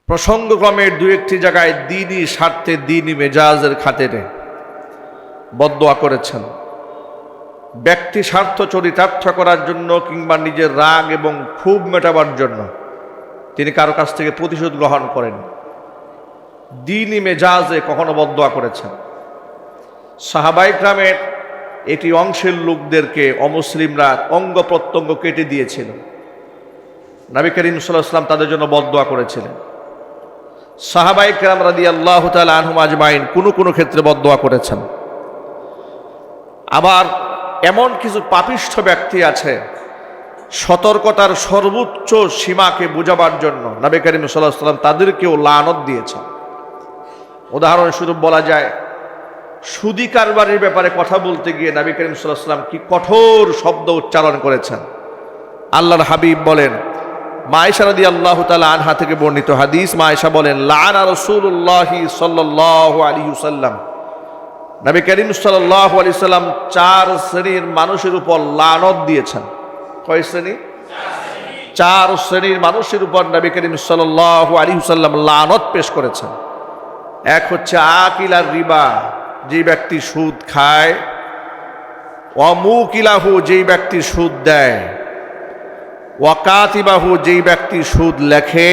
প্রসঙ্গক্রমে দু একটি জায়গায় দ্বীনি স্বার্থে দ্বীনি মেজাজের খাতিরে বদদোয়া করেছেন। ব্যক্তি স্বার্থ চরিতার্থ করার জন্য কিংবা নিজের রাগ এবং ক্ষোভ মেটাবার জন্য তিনি কারো কাছ থেকে প্রতিশোধ গ্রহণ করেন। দ্বীনি মেজাজে কখনো বদদোয়া করেছেন। সাহাবায়ে কেরামের একটি অংশের লোকদেরকে অমুসলিমরা অঙ্গ প্রত্যঙ্গ কেটে দিয়েছিল। নবী করিম সাল্লাল্লাহু আলাইহি ওয়াসাল্লাম তাদের জন্য বদদোয়া করেছিলেন। সাহাবায়ে কেরাম রাদিয়াল্লাহু তাআলা আনহুম আজমাইন কোনো ক্ষেত্রে বদদোয়া করেছেন। আবার এমন কিছু পাপিষ্ঠ ব্যক্তি আছে, সতর্কতার সর্বোচ্চ সীমাকে বোঝাবার জন্য নবী করিম সাল্লাল্লাহু আলাইহি ওয়াসাল্লাম তাদেরকেও লানত দিয়েছেন। উদাহরণস্বরূপ বলা যায়, সুদী কারবারের ব্যাপারে কথা বলতে গিয়ে নবী করিম সাল্লাল্লাহু আলাইহি ওয়াসাল্লাম কি কঠোর শব্দ উচ্চারণ করেছেন। আল্লাহর হাবিব বলেন, মা আয়েশা রাদিয়াল্লাহু তাআলা আনহা থেকে বর্ণিত হাদিস, মা আয়েশা বলেন, লাআনা রাসূলুল্লাহি সাল্লাল্লাহু আলাইহি ওয়াসাল্লাম, নবী করিম সাল্লাল্লাহু আলাইহি ওয়াসাল্লাম 4 শ্রেণীর মানুষের উপর লানত দিয়েছেন। কয় শ্রেণী? 4 শ্রেণীর মানুষের উপর নবী করিম সাল্লাল্লাহু আলাইহি ওয়াসাল্লাম লানত পেশ করেছেন। এক হচ্ছে আকিলার রিবা, যে ব্যক্তি সুদ খায়, ওয়ামুকিলাহু, যেই ব্যক্তি সুদ দেয়, ওয়াকাতিবাহু, যেই ব্যক্তি সুদ লেখে,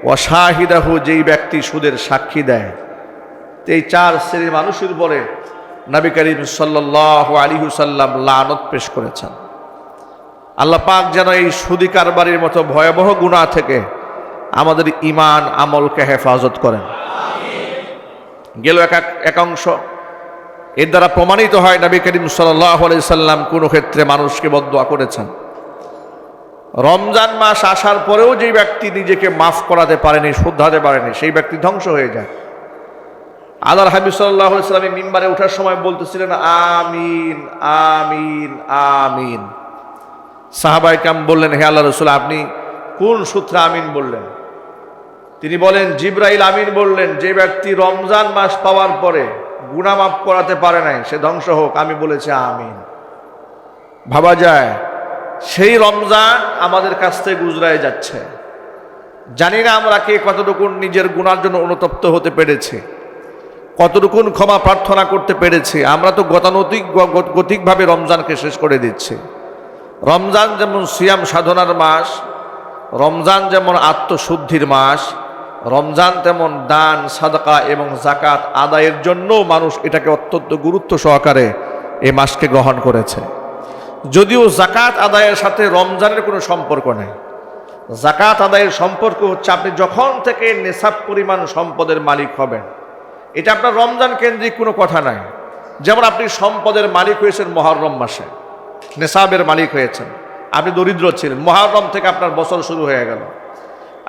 ওয়াশাহিদাহু, যেই ব্যক্তি সুদের সাক্ষী দেয়। এই 4 শ্রেণীর মানুষের উপরে নবী করিম সাল্লাল্লাহু আলাইহি ওয়াসাল্লাম লানত পেশ করেছেন। আল্লাহ পাক যেন এই সুদী কারবারির মতো ভয়াবহ গুনাহ থেকে আমাদের ঈমান আমলকে হেফাজত করেন। গেল একাংশ। এর দ্বারা প্রমাণিত হয় নবী করিম সাল্লাল্লাহু আলাইহি ওয়াসাল্লাম কোনো ক্ষেত্রে মানুষকে বদদোয়া করেছেন। রমজান মাস আসার পরেও যে ব্যক্তি নিজেকে মাফ করাতে পারেনি, শুধরাতে পারেনি, সেই ব্যক্তি ধ্বংস হয়ে যায়। আল্লাহর হাবিব সাল্লাল্লাহু আলাইহি ওয়াসাল্লাম মিম্বারে ওঠার সময় বলতেছিলেন, আমিন আমিন আমিন। সাহাবায়ে কেরাম বললেন, হে আল্লাহর রাসূল, আপনি কোন সূত্রে আমিন বললেন? তিনি বলেন, জিবরাইল আমিন বললেন, যে ব্যক্তি রমজান মাস পাওয়ার পরে গুনাহ মাফ করাতে পারে নাই, সে ধ্বংস হোক। আমি বলেছি আমিন। ভাবা যায়, সেই রমজান আমাদের কাছ থেকে গুজরায় যাচ্ছে। জানি না আমরা কে কতটুকু নিজের গুনার জন্য অনুতপ্ত হতে পেরেছি, কতটুকু ক্ষমা প্রার্থনা করতে পেরেছি। আমরা তো গতানুগতিকভাবে রমজানকে শেষ করে দিচ্ছি। রমজান যেমন সিয়াম সাধনার মাস, রমজান যেমন আত্মশুদ্ধির মাস, রমজান তেমন দান, সাদাকা এবং যাকাত আদায়ের জন্য মানুষ এটাকে অত্যন্ত গুরুত্ব সহকারে এই মাসকে গ্রহণ করেছে। যদিও যাকাত আদায়ের সাথে রমজানের কোনো সম্পর্ক নেই। যাকাত আদায়ের সম্পর্ক হচ্ছে আপনি যখন থেকে নেশাব পরিমাণ সম্পদের মালিক হবেন। এটা আপনার রমজান কেন্দ্রিক কোনো কথা নাই। যেমন আপনি সম্পদের মালিক হয়েছেন মুহররম মাসে, নেশাবের মালিক হয়েছেন। আপনি দরিদ্র ছিলেন, মুহররম থেকে আপনার বছর শুরু হয়ে গেল।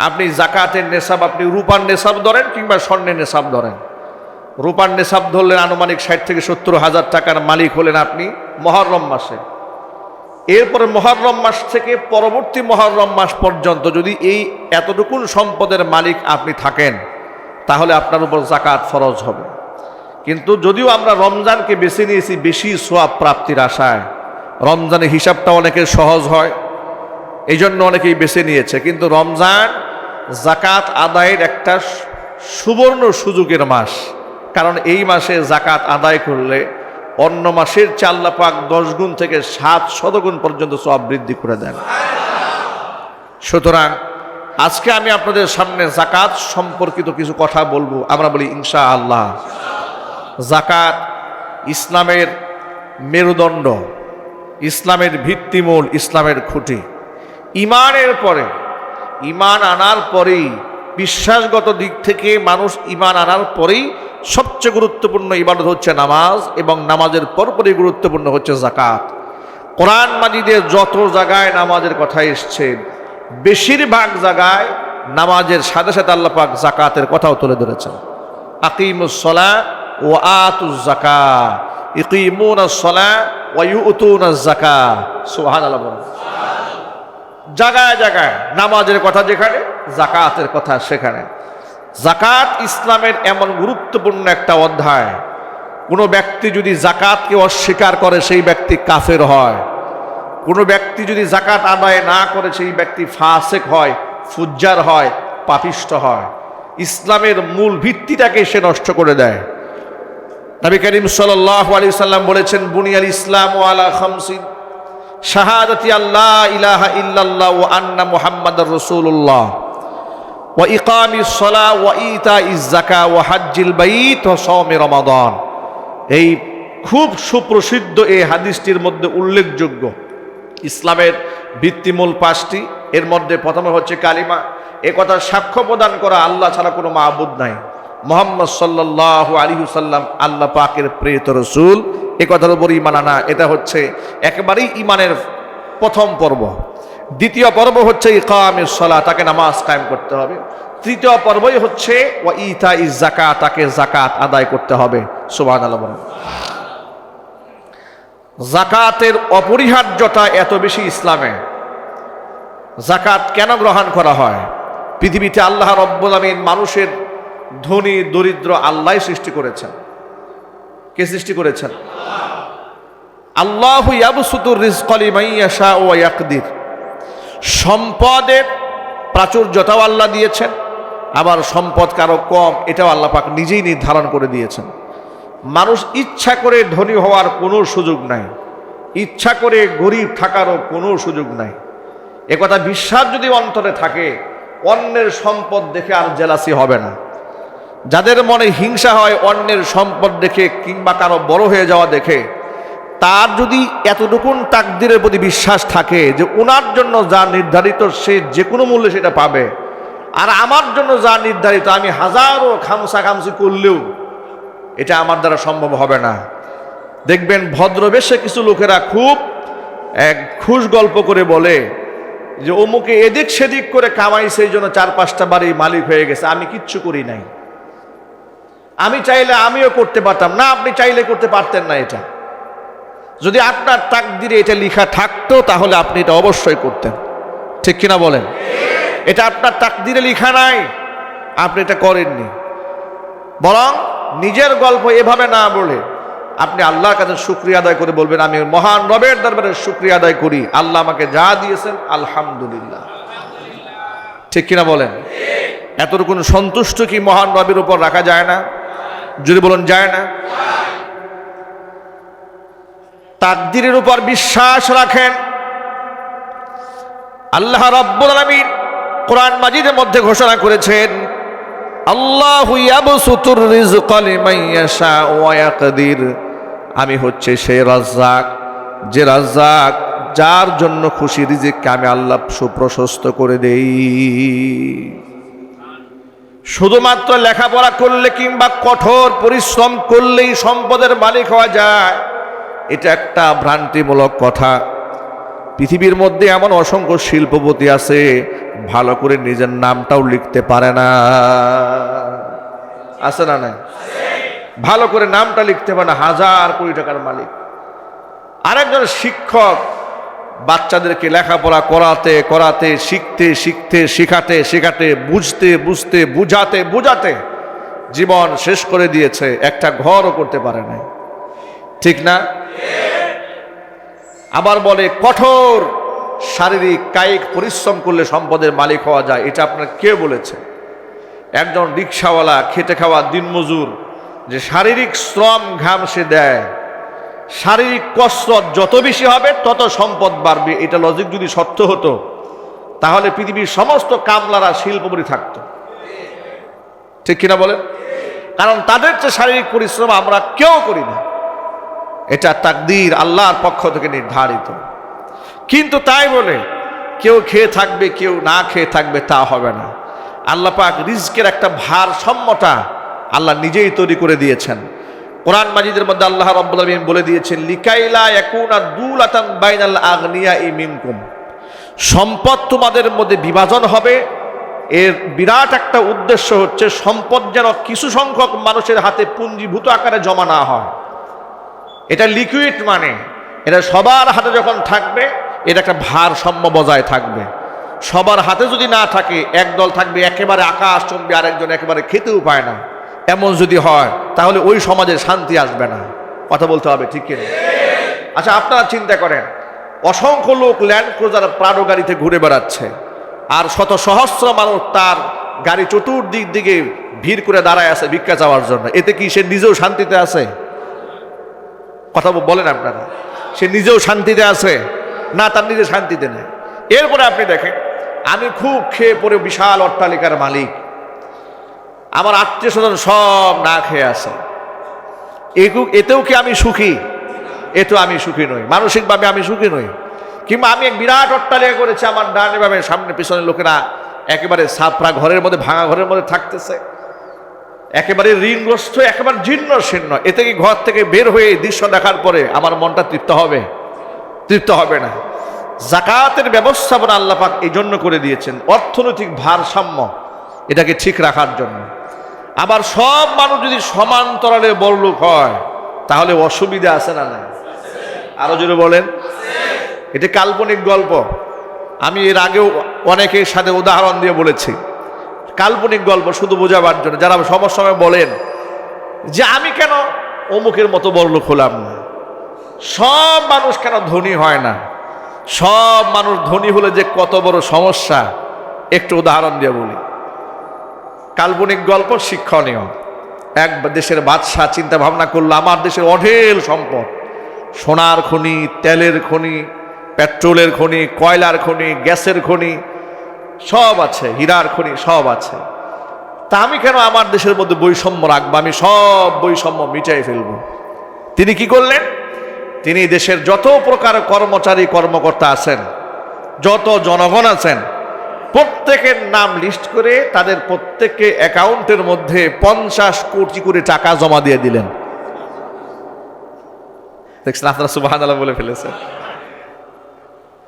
আপনি যাকাতের নেশাব, আপনি রূপার নেশাব ধরেন কিংবা স্বর্ণের নেশাব ধরেন। রূপার নেশাব ধরলেন, আনুমানিক 60 থেকে 70 হাজার টাকার মালিক হলেন আপনি মুহররম মাসে। এরপরে মুহররম মাস থেকে পরবর্তী মুহররম মাস পর্যন্ত যদি এই এতটুকু সম্পদের মালিক আপনি থাকেন, তাহলে আপনার উপর যাকাত ফরজ হবে। কিন্তু যদিও আমরা রমজানকে বেছে নিয়েছি বেশি সওয়াব প্রাপ্তির আশায়, রমজানের হিসাবটা অনেকের সহজ হয়, এই জন্য অনেকেই বেছে নিয়েছে। কিন্তু রমজান যাকাত আদায়ের একটা সুবর্ণ সুযোগের মাস। কারণ এই মাসে যাকাত আদায় করলে অন্য মাসের চেয়ে আল্লাহ পাক 10 গুণ থেকে 700 গুণ পর্যন্ত সওয়াব বৃদ্ধি করে দেন। সুতরাং আজকে আমি আপনাদের সামনে যাকাত সম্পর্কিত কিছু কথা বলবো। আমরা বলি ইনশাআল্লাহ। যাকাত ইসলামের মেরুদণ্ড, ইসলামের ভিত্তিমূল, ইসলামের খুঁটি। ঈমানের পরে, ঈমান আনার পরেই, বিশ্বাসগত দিক থেকে মানুষ ঈমান আনার পরেই সবচেয়ে গুরুত্বপূর্ণ ইবাদত হচ্ছে নামাজ, এবং নামাজের পরপরই গুরুত্বপূর্ণ হচ্ছে যাকাত। কোরআন মাজিদে যত জায়গায় নামাজের কথা এসছে, বেশিরভাগ জায়গায় নামাজের সাথে সাথে আল্লাহ পাক যাকাতের কথাও তুলে ধরেছেন। আকিমুস সালাহ ওয়া আতুজ যাকাত, ইকিমুনাস সালাহ ওয়া ইউতুনাজ যাকাত। সুবহানাল্লাহ। জায়গায় জায়গায় নামাজের কথা যেখানে, যাকাতের কথা সেখানে। যাকাত ইসলামের এমন গুরুত্বপূর্ণ একটা অধ্যায়, কোনো ব্যক্তি যদি যাকাতকে অস্বীকার করে সেই ব্যক্তি কাফের হয়। কোনো ব্যক্তি যদি যাকাত আদায় না করে সেই ব্যক্তি ফাসিক হয়, ফুজ্জার হয়, পাপিষ্ট হয়, ইসলামের মূল ভিত্তিটাকে সে নষ্ট করে দেয়। নবী করিম সাল্লাল্লাহু আলাইহি সাল্লাম বলেছেন, বুনিয়াল ইসলামু আলা খামসিন, শাহাদাতি আল্লা ইলাহা ইল্লাল্লাহ ওয়া আন্না মুহাম্মাদার রাসূলুল্লাহ ওয়া ইকামিস সালাহ ওয়া ইতাইজ যাকাত ওয়া হজ্জিল বাইত ওয়া সাওমি রমাদান। এই খুব সুপ্রসিদ্ধ এই হাদিসটির মধ্যে উল্লেখযোগ্য ইসলামের ভিত্তিমূল 5টি। এর মধ্যে প্রথমে হচ্ছে কালিমা, এ কথার সাক্ষ্য প্রদান করা আল্লাহ ছাড়া কোনো মাবুদ নাই, মুহাম্মদ সাল্লাল্লাহু আলাইহি ওয়াসাল্লাম আল্লাহ পাকের প্রেরিত রাসূল, এ কথার উপর ঈমান আনা। এটা হচ্ছে একেবারেই ঈমানের প্রথম পর্ব। দ্বিতীয় পর্ব হচ্ছে ইকামিস সালাহ, তাকে নামাজ কায়েম করতে হবে। তৃতীয় পর্বই হচ্ছে ওয়া ইতাইজ যাকাত, তাকে যাকাত আদায় করতে হবে। সুবহানাল্লাহ বলেন। যাকাতের অপরিহার্যতা এত বেশি ইসলামে। যাকাত কেন গ্রহণ করা হয়? পৃথিবীতে আল্লাহ রাব্বুল আমিন মানুষের ধনী দরিদ্র আল্লাহ সৃষ্টি করেছেন। কে সৃষ্টি করেছেন? আল্লাহু ইয়াবসুতুর রিজকা লিমান ইয়াশা ওয়া ইয়াকদির। সম্পদের প্রাচুর্যতাও আল্লাহ দিয়েছেন, আবার সম্পদ কারো কম এটাও আল্লাহ পাক নিজেই নির্ধারণ করে দিয়েছেন। মানুষ ইচ্ছা করে ধনী হওয়ার কোনো সুযোগ নাই, ইচ্ছা করে গরিব থাকারও কোনো সুযোগ নাই। একথা বিশ্বাস যদি অন্তরে থাকে, অন্যের সম্পদ দেখে আর জেলাসি হবে না। যাদের মনে হিংসা হয় অন্যের সম্পদ দেখে কিংবা কারো বড় হয়ে যাওয়া দেখে, তার যদি এতটুকুন তাকদীরের প্রতি বিশ্বাস থাকে যে ওনার জন্য যা নির্ধারিত সে যে কোনো মূল্যে সেটা পাবে, আর আমার জন্য যা নির্ধারিত আমি হাজারো খামসি করলেও এটা আমার দ্বারা সম্ভব হবে না। দেখবেন ভদ্রবেশে কিছু লোকেরা খুব খুশ গল্প করে বলে যে অমুকে এদিক সেদিক করে কামাইছে, এই জন্য 4-5টা বাড়ির মালিক হয়ে গেছে, আমি কিচ্ছু করি নাই, আমি চাইলে আমিও করতে পারতাম না। আপনি চাইলে করতে পারতেন না। এটা যদি আপনার তাকদীরে এটা লেখা থাকতো তাহলে আপনি এটা অবশ্যই করতেন, ঠিক কিনা বলেন? এটা আপনার তাকদীরে লেখা নাই, আপনি এটা করেননি। বরং নিজের গল্প এভাবে না বলে আপনি আল্লাহর কাছে শুকরিয়া আদায় করে বলবেন, আমি মহান রবের দরবারে শুকরিয়া আদায় করি, আল্লাহ আমাকে যা দিয়েছেন আলহামদুলিল্লাহ, ঠিক কিনা বলেন? এতটুকু সন্তুষ্ট কি মহান রবের উপর রাখা যায় না? যদি বলেন যায় না? তাকদীরের উপর বিশ্বাস রাখেন। আল্লাহ রাব্বুল আলামিন কোরআন মাজিদের মধ্যে ঘোষণা করেছেন, আল্লাহু ইয়াবসুতুর রিজকা লিমান ইয়াশা ওয়া ইয়াকদির। আমি হচ্ছে সেই রাজ্জাক, যে রাজ্জাক যার জন্য খুশি রিজিককে আমি আল্লাহ সুপ্রশস্ত করে দেই। শুধুমাত্র লেখাপড়া করলে কিংবা কঠোর পরিশ্রম করলেই সম্পদের মালিক হওয়া যায়, এটা একটা ভ্রান্তিমূলক কথা। পৃথিবীর মধ্যে এমন অসংখ্য শিল্পপতি আছে ভালো করে নিজের নামটাও লিখতে পারে না, আছে না? নাই? ভালো করে নামটা লিখতে পারে না, হাজার কোটি টাকার মালিক। আরেকজন শিক্ষক বাচ্চাদেরকে লেখাপড়া করাতে করাতে, শিখতে শিখতে, শেখাতে শেখাতে, বুঝতে বুঝতে, বুঝাতে বুঝাতে জীবন শেষ করে দিয়েছে, একটা ঘরও করতে পারে না, ঠিক না? আবার বলে কঠোর শারীরিক কায়িক পরিশ্রম করলে সম্পদের মালিক হওয়া যায়। এটা আপনার কে বলেছে? একজন রিক্সাওয়ালা, খেটে খাওয়া দিনমজুর, যে শারীরিক শ্রম ঘাম সে দেয়, শারীরিক কসরত যত বেশি হবে তত সম্পদ বাড়বে। এটা লজিক যদি সত্য হতো তাহলে পৃথিবীর সমস্ত কামলারা শিল্পপতি থাকতো, ঠিক কিনা বলেন? কারণ তাদের চেয়ে শারীরিক পরিশ্রম আমরা কেউ করি না। এটা তাকদীর, আল্লাহর পক্ষ থেকে নির্ধারিত। কিন্তু তাই বলে কেউ খেয়ে থাকবে কেউ না খেয়ে থাকবে তা হবে না। আল্লাহ পাক রিজকের একটা ভারসাম্যতা আল্লাহ নিজেই তৈরি করে দিয়েছেন। কোরআন মাজিদের মধ্যে আল্লাহ রাব্বুল আলামিন বলে দিয়েছেন, লিকাইলা ইয়াকুনা দুলাতান বাইনাল আগনিয়াই মিনকুম। সম্পদ তোমাদের মধ্যে বিভাজন হবে, এর বিরাট একটা উদ্দেশ্য হচ্ছে সম্পদ যেন কিছু সংখ্যক মানুষের হাতে পুঞ্জীভূত আকারে জমা না হয়। এটা লিকুইড, মানে এটা সবার হাতে যখন থাকবে এটা একটা ভারসাম্য বজায় থাকবে। সবার হাতে যদি না থাকে, একদল থাকবে একেবারে আকাশচুম্বী, আরেকজন একেবারে খেতেও পায় না, এমন যদি হয় তাহলে ওই সমাজে শান্তি আসবে না। কথা বলতে হবে, ঠিক কিনা? আচ্ছা, আপনারা চিন্তা করেন, অসংখ্য লোক ল্যান্ড ক্রুজার প্রাডো গাড়িতে ঘুরে বেড়াচ্ছে, আর শত সহস্র মানুষ তার গাড়ি চতুর্দিক দিকে ভিড় করে দাঁড়ায় আছে ভিক্ষা চাওয়ার জন্য, এতে কি সে নিজেও শান্তিতে আছে? কথা বলেন আপনারা, সে নিজেও শান্তিতে আছে না? তার নিজে শান্তিতে নেই। এরপরে আপনি দেখেন, আমি খুব খেয়ে পরে বিশাল অট্টালিকার মালিক, আমার আত্মীয় স্বজন সব না খেয়ে আছে, এতেও কি আমি সুখী? এতেও আমি সুখী নই, মানসিকভাবে আমি সুখী নই। কিংবা আমি এক বিরাট অট্টালিকা করেছি, আমার ডানে বামে সামনে পিছনে লোকেরা একেবারে ছাপড়া ঘরের মধ্যে, ভাঙা ঘরের মধ্যে থাকতেছে, একেবারে ঋণগ্রস্ত, একেবারে জীর্ণ শীর্ণ। এতে কি ঘর থেকে বের হয়ে দৃশ্য দেখার পরে আমার মনটা তৃপ্ত হবে? তৃপ্ত হবে না। যাকাতের ব্যবস্থাপনা আল্লাহ পাক এই জন্য করে দিয়েছেন, অর্থনৈতিক ভারসাম্য এটাকে ঠিক রাখার জন্য। আবার সব মানুষ যদি সমান্তরালে বড়লোক হয় তাহলে অসুবিধা আছে না? না, আরো জোরে বলেন। এটা কাল্পনিক গল্প, আমি এর আগেও অনেকের সাথে উদাহরণ দিয়ে বলেছি। কাল্পনিক গল্প শুধু বোঝাবার জন্য। যারা সময় বলেন যে আমি কেন অমুকের মতো বড়লোক হলাম না, সব মানুষ কেন ধনী হয় না, সব মানুষ ধনী হলে যে কত বড় সমস্যা, একটু উদাহরণ দিয়ে বলি। কাল্পনিক গল্প, শিক্ষণীয়। এক দেশের বাদশাহ চিন্তা ভাবনা করলো, আমার দেশের অঢেল সম্পদ, সোনার খনি, তেলের খনি, পেট্রোলের খনি, কয়লার খনি, গ্যাসের খনি সব আছে, হীরার খনি সব আছে, তা আমি কেন আমার দেশের মধ্যে বৈষম্য রাখবো? আমি সব বৈষম্য মিটাই ফেলবো। তিনি কি করলেন? তিনি দেশের যত প্রকার কর্মচারী কর্মকর্তা আছেন, যত জনগণ আছেন, প্রত্যেকের নাম লিস্ট করে তাদের প্রত্যেককে অ্যাকাউন্টের মধ্যে 50 কোটি করে টাকা জমা দিয়ে দিলেন। দেখছেন, আপনারা সুবহানাল্লাহ বলে ফেলেছেন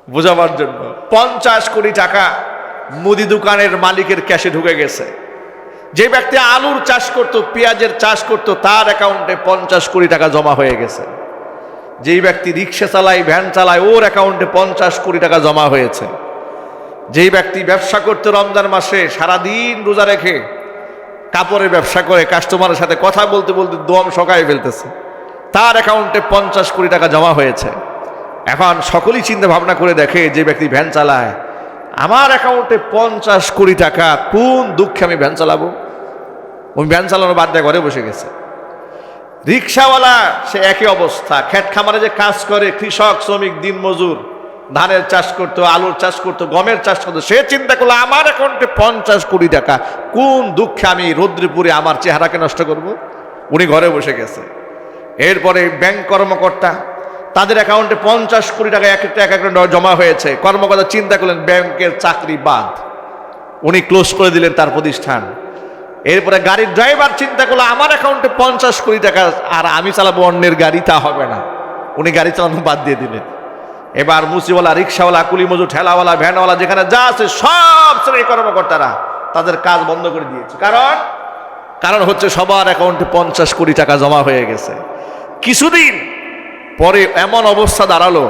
বোঝাবার জন্য। 50 কোটি টাকা মুদি দোকানের মালিকের ক্যাশে ঢুকে গেছে। যে ব্যক্তি আলুর চাষ করত, পেঁয়াজের চাষ করত, তার অ্যাকাউন্টে 50 কোটি টাকা জমা হয়ে গেছে। যেই ব্যক্তি রিক্সা চালায়, ভ্যান চালায়, ওর অ্যাকাউন্টে 50 কোটি টাকা জমা হয়েছে। যেই ব্যক্তি ব্যবসা করতে রমজান মাসে সারাদিন রোজা রেখে কাপড়ের ব্যবসা করে, কাস্টমারের সাথে কথা বলতে বলতে দম শকায় ফেলতেছে, তার অ্যাকাউন্টে 50 কোটি টাকা জমা হয়েছে। এখন সকলেই চিন্তা ভাবনা করে দেখে, যে ব্যক্তি ভ্যান চালায়, আমার অ্যাকাউন্টে 50 কোটি টাকা, কোন দুঃখে আমি ভ্যান চালাবো? ওই ভ্যান চালানো বাদ দিয়ে ঘরে বসে গেছে। রিক্সাওয়ালা সে একই অবস্থা, খেত খামারে যে কাজ করে, কৃষক, শ্রমিক, দিন মজুর, ধানের চাষ করতো, আলুর চাষ করতো, গমের চাষ করতো, সে চিন্তা করলো আমার অ্যাকাউন্টে 50 কোটি টাকা, কোন দুঃখে আমি রৌদ্রপুরে আমার চেহারাকে নষ্ট করব? উনি ঘরে বসে গেছে। এরপরে ব্যাংক কর্মকর্তা, তাদের অ্যাকাউন্টে 50 কোটি টাকা এক একটা জমা হয়েছে। কর্মকর্তা চিন্তা করলেন ব্যাংকের চাকরি বাদ, উনি ক্লোজ করে দিলেন তার প্রতিষ্ঠান। এরপরে গাড়ির ড্রাইভার চিন্তা করলো আমার অ্যাকাউন্টে 50 কোটি টাকা, আর আমি চালাবো অন্যের গাড়ি, তা হবে না, উনি গাড়ি চালানো বাদ দিয়ে দিলেন। এবার মুসিওয়ালা, রিক্সাওয়ালা, কুলি মজুর, ঠেলাওয়ালা, ভ্যানওয়ালা, যেখানে যা আছে সব শ্রেণীর কর্মকর্তারা তাদের কাজ বন্ধ করে দিয়েছে। কারণ হচ্ছে সবার অ্যাকাউন্টে 50 কোটি টাকা জমা হয়ে গেছে। কিছুদিন পরে এমন অবস্থা দাঁড়ালো,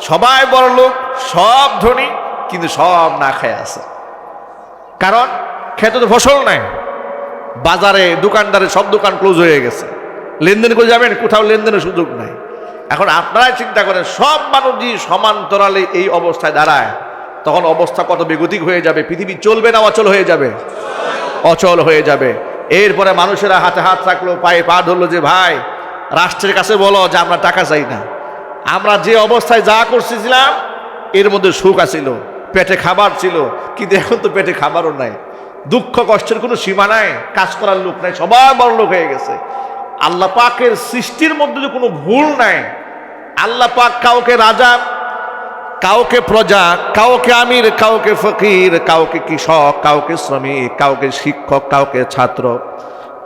সবাই বড় লোক, সব ধনী, কিন্তু সব না খেয়ে আছে। কারণ খেতে তো ফসল নাই, বাজারে দোকানদারে সব দোকান ক্লোজ হয়ে গেছে, লেনদেন করে যাবেন, কোথাও লেনদেনের সুযোগ নাই। এখন আপনারাই চিন্তা করেন, সব মানুষ যদি সমান্তরালে এই অবস্থায় দাঁড়ায়, তখন অবস্থা কত বেগতিক হয়ে যাবে। পৃথিবী চলবে না অচল হয়ে যাবে? অচল হয়ে যাবে। এরপরে মানুষেরা হাতে হাত রাখলো, পায়ে পা ধরলো, যে ভাই রাষ্ট্রের কাছে বলো যে আমরা টাকা চাই না, আমরা যে অবস্থায় যা করছিলাম এর মধ্যে সুখ আছিল, পেটে খাবার ছিল, কিন্তু এখন তো পেটে খাবারও নাই, দুঃখ কষ্টের কোনো সীমা নাই, কাজ করার লোক নাই, সবাই বড় লোক হয়ে গেছে। আল্লাহ পাকের সৃষ্টির মধ্যে যে কোনো ভুল নাই। আল্লাহ পাক কাউকে রাজা, কাউকে প্রজা, কাউকে আমির, কাউকে ফকির, কাউকে কৃষক, কাউকে শ্রমিক, কাউকে শিক্ষক, কাউকে ছাত্র,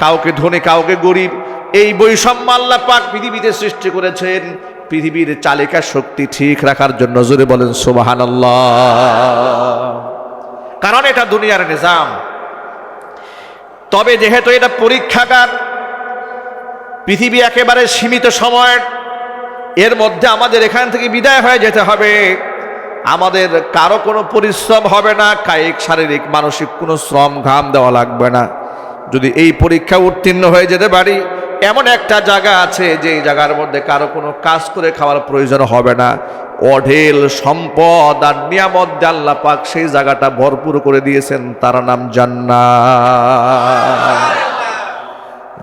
কাউকে ধনী, কাউকে গরিব, এই বৈষম্য আল্লাহ পাক পৃথিবীতে সৃষ্টি করেছেন পৃথিবীর চালিকা শক্তি ঠিক রাখার জন্য। জোরে বলেন সুবহানাল্লাহ। কারণ এটা দুনিয়ার নিজাম। তবে যেহেতু এটা পরীক্ষাগার, পৃথিবী একেবারে সীমিত সময়ের, এর মধ্যে আমাদের এখান থেকে বিদায় হয়ে যেতে হবে। আমাদের কারো কোনো পরিশ্রম হবে না, কায়িক, শারীরিক, মানসিক কোনো শ্রম ঘাম দেওয়া লাগবে না। যদি এই পরীক্ষা উত্তীর্ণ হয়ে যেতে পারি, এমন একটা জায়গা আছে যে জায়গার মধ্যে কারো কোনো কাজ করে খাওয়ার প্রয়োজন হবে না। অঢেল সম্পদ আর নিয়ামত দিয়ে আল্লাহ পাক সেই জায়গাটা ভরপুর করে দিয়েছেন, তার নাম জান্নাত।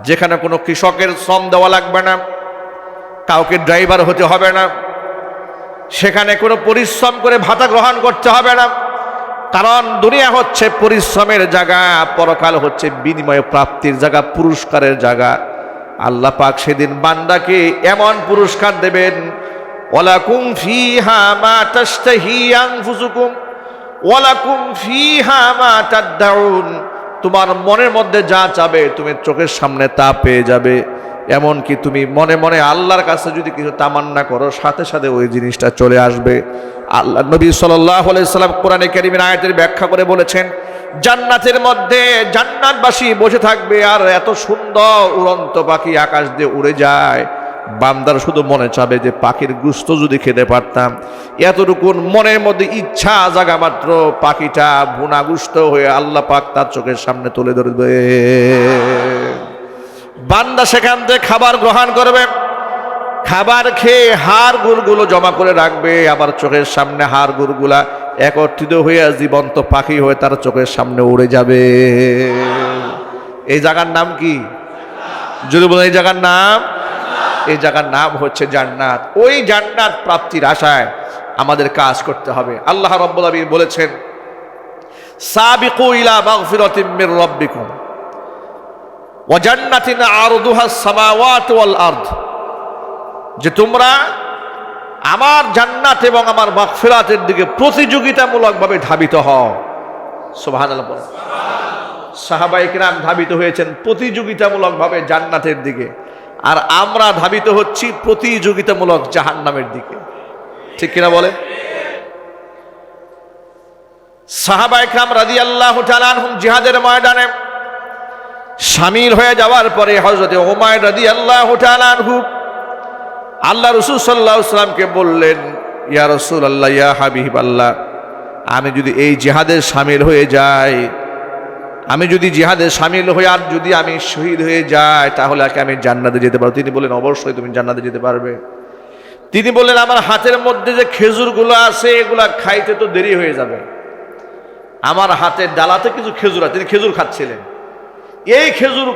যেখানে কোনো কৃষকের শ্রম দেওয়া লাগবে না, কাউকে ড্রাইভার হতে হবে না, সেখানে কোনো পরিশ্রম করে ভাতা গ্রহণ করতে হবে না। কারণ দুনিয়া হচ্ছে পরিশ্রমের জায়গা, পরকাল হচ্ছে বিনিময় প্রাপ্তির জায়গা, পুরস্কারের জায়গা। আল্লাহ পাক সেদিন বান্দাকে এমন পুরস্কার দেবেন, ওয়ালাকুম ফিহা মা তাশতাহি আনফুসুকুম ওয়ালাকুম ফিহা মা তাদউন। তোমার মনের মধ্যে যা চাবে তুমি চোখের সামনে তা পেয়ে যাবে। এমনকি তুমি মনে মনে আল্লাহর কাছে যদি কিছু তামান্না করো, সাথে সাথে ওই জিনিসটা চলে আসবে। আল্লাহ নবী সাল্লাল্লাহু আলাইহি সাল্লাম কোরআনে কারীমের আয়াতের ব্যাখ্যা করে বলেছেন, জান্নাতের মধ্যে জান্নাতবাসী বসে থাকবে, আর এত সুন্দর উড়ন্ত পাখি আকাশ দিয়ে উড়ে যায়, বান্দার শুধু মনে চাবে যে পাখির গোশত যদি খেতে পারতাম। এতটুকু মনের মধ্যে ইচ্ছা জাগা মাত্র পাখিটা ভুনা গোশত হয়ে আল্লাহ পাক তার চোখের সামনে তুলে ধরবে। বান্দা সেখান থেকে খাবার গ্রহণ করবে, খাবার খেয়ে হাড় গুড়গুলো জমা করে রাখবে, আবার চোখের সামনে হাড় গুড়গুলা একত্রিত হয়ে জীবন্ত পাখি হয়ে তার চোখের সামনে উড়ে যাবে। এই জায়গার নাম কি? যদি বলেন এই জায়গার নাম, এই জায়গার নাম হচ্ছে জান্নাত। ওই জান্নাত প্রাপ্তির আশায় আমাদের কাজ করতে হবে। আল্লাহ রাব্বুল আলামিন বলেছেন, সাবিকু ইলা মাগফিরাতিম মির রাব্বিকুম ওয়া জান্নাতিন আরদুহাস সামাওয়াতু ওয়াল আরদ, যে তোমরা আমার জান্নাত এবং আমার মাগফিরাতের দিকে প্রতিযোগিতামূলকভাবে ধাবিত হও। সুবহানাল্লাহ বলেন। সাহাবায়ে কিরাম ধাবিত হয়েছেন প্রতিযোগিতামূলকভাবে জান্নাতের দিকে, আর আমরা ধাবিত হচ্ছি প্রতিযোগিতামূলক জাহান্নামের দিকে। ঠিক কিনা বলে? সাহাবায়ে কিরাম রাদিয়াল্লাহু তাআলা আনহুম জিহাদের ময়দানে শামিল হয়ে যাওয়ার পরে হযরত উমাইর রাদিয়াল্লাহু তাআলা আনহু আল্লাহ রাসূল সাল্লাল্লাহু আলাইহি ওয়াসাল্লামকে বললেন, ইয়া রাসূলুল্লাহ, ইয়া হাবিবাল্লাহ, আমি যদি এই জিহাদে শামিল হয়ে যাই, আমি যদি জিহাদে শামিল হই আর যদি আমি শহীদ হয়ে যাই, তাহলে কি আমি জান্নাতে যেতে পারবো? তিনি বললেন, অবশ্যই তুমি জান্নাতে যেতে পারবে। তিনি বললেন, আমার হাতের মধ্যে যে খেজুরগুলো আছে এগুলা খাইতে তো দেরি হয়ে যাবে, আমার হাতের ডালাতে কিছু খেজুর আছে। তিনি খেজুর খাচ্ছিলেন। এই খেজুর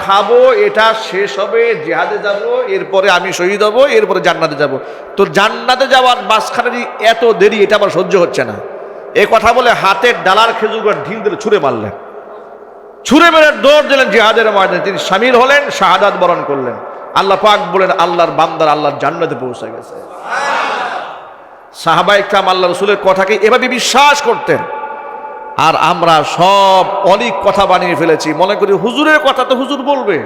খাবো, এটা শেষ হবে, জিহাদে যাব, এরপরে আমি শহীদ হব, এরপরে জান্নাতে যাব। তো জান্নাতে যাওয়ার মাঝখানে এত দেরি, এটা আমার সহ্য হচ্ছে না। এই কথা বলে হাতের ডালার খেজুরগুলো ঢিল দিলে ছুঁড়ে মারলেন, ছুঁড়ে মেরে দৌড় দিলেন জিহাদের ময়দানে। তিনি শামিল হলেন, শাহাদাত বরণ করলেন। আল্লাহ পাক বলেন, আল্লাহর বান্দার আল্লাহর জান্নাতে পৌঁছে গেছে। সাহাবায়ে কিরাম আল্লাহ রাসূলের কথাকে এভাবে বিশ্বাস করতেন, আর আমরা সব অনেক কথা বানিয়ে ফেলেছি। মনে করি হুজুরের কথা তো হুজুর বলবে,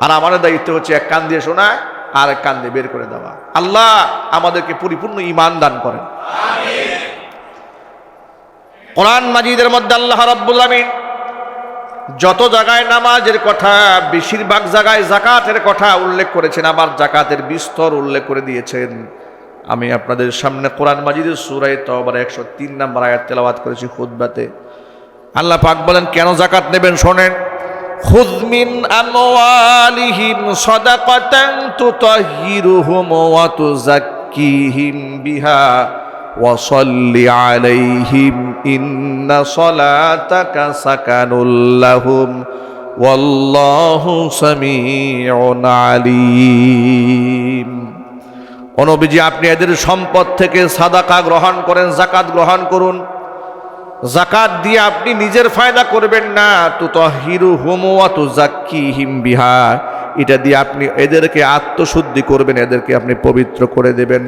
আর আমাদের দায়িত্ব হচ্ছে এক কান দিয়ে শোনা আর এক কান দিয়ে বের করে দেওয়া। আল্লাহ আমাদেরকে পরিপূর্ণ ঈমান দান করেন। কোরআন মাজিদের মধ্যে আল্লাহ রাব্বুল আলামিন যত জায়গায় নামাজের কথা, বেশিরভাগ জায়গায় যাকাতের কথা উল্লেখ করেছেন, আবার যাকাতের বিস্তর উল্লেখ করে দিয়েছেন। আমি আপনাদের সামনে কোরআন মাজিদের সূরা তাওবার 103 নম্বর আয়াত তেলাওয়াত করেছি খুতবাতে। আল্লাহ পাক বলেন কেন যাকাত নেবেন, শোনেন। খুয মিন আমওয়ালিহিম সাদাকাতান তুতাহহিরুহুম ওয়া তুযাক্কিহিম বিহা ওয়া সাল্লি আলাইহিম ইন্না সালাতাকা সাকানুল লাহুম ওয়াল্লাহু সামিউন আলীম। ও নবীজি, আপনি এদের সম্পদ থেকে সাদাকা গ্রহণ করেন, যাকাত গ্রহণ করুন। যাকাত দিয়ে আপনি নিজের ফায়দা করবেন না, তুতাহহিরুহুম ওয়া তুযাক্কিহিম বিহা, এটা দিয়ে আপনি এদেরকে আত্মশুদ্ধি করবেন, এদেরকে আপনি পবিত্র করে দেবেন।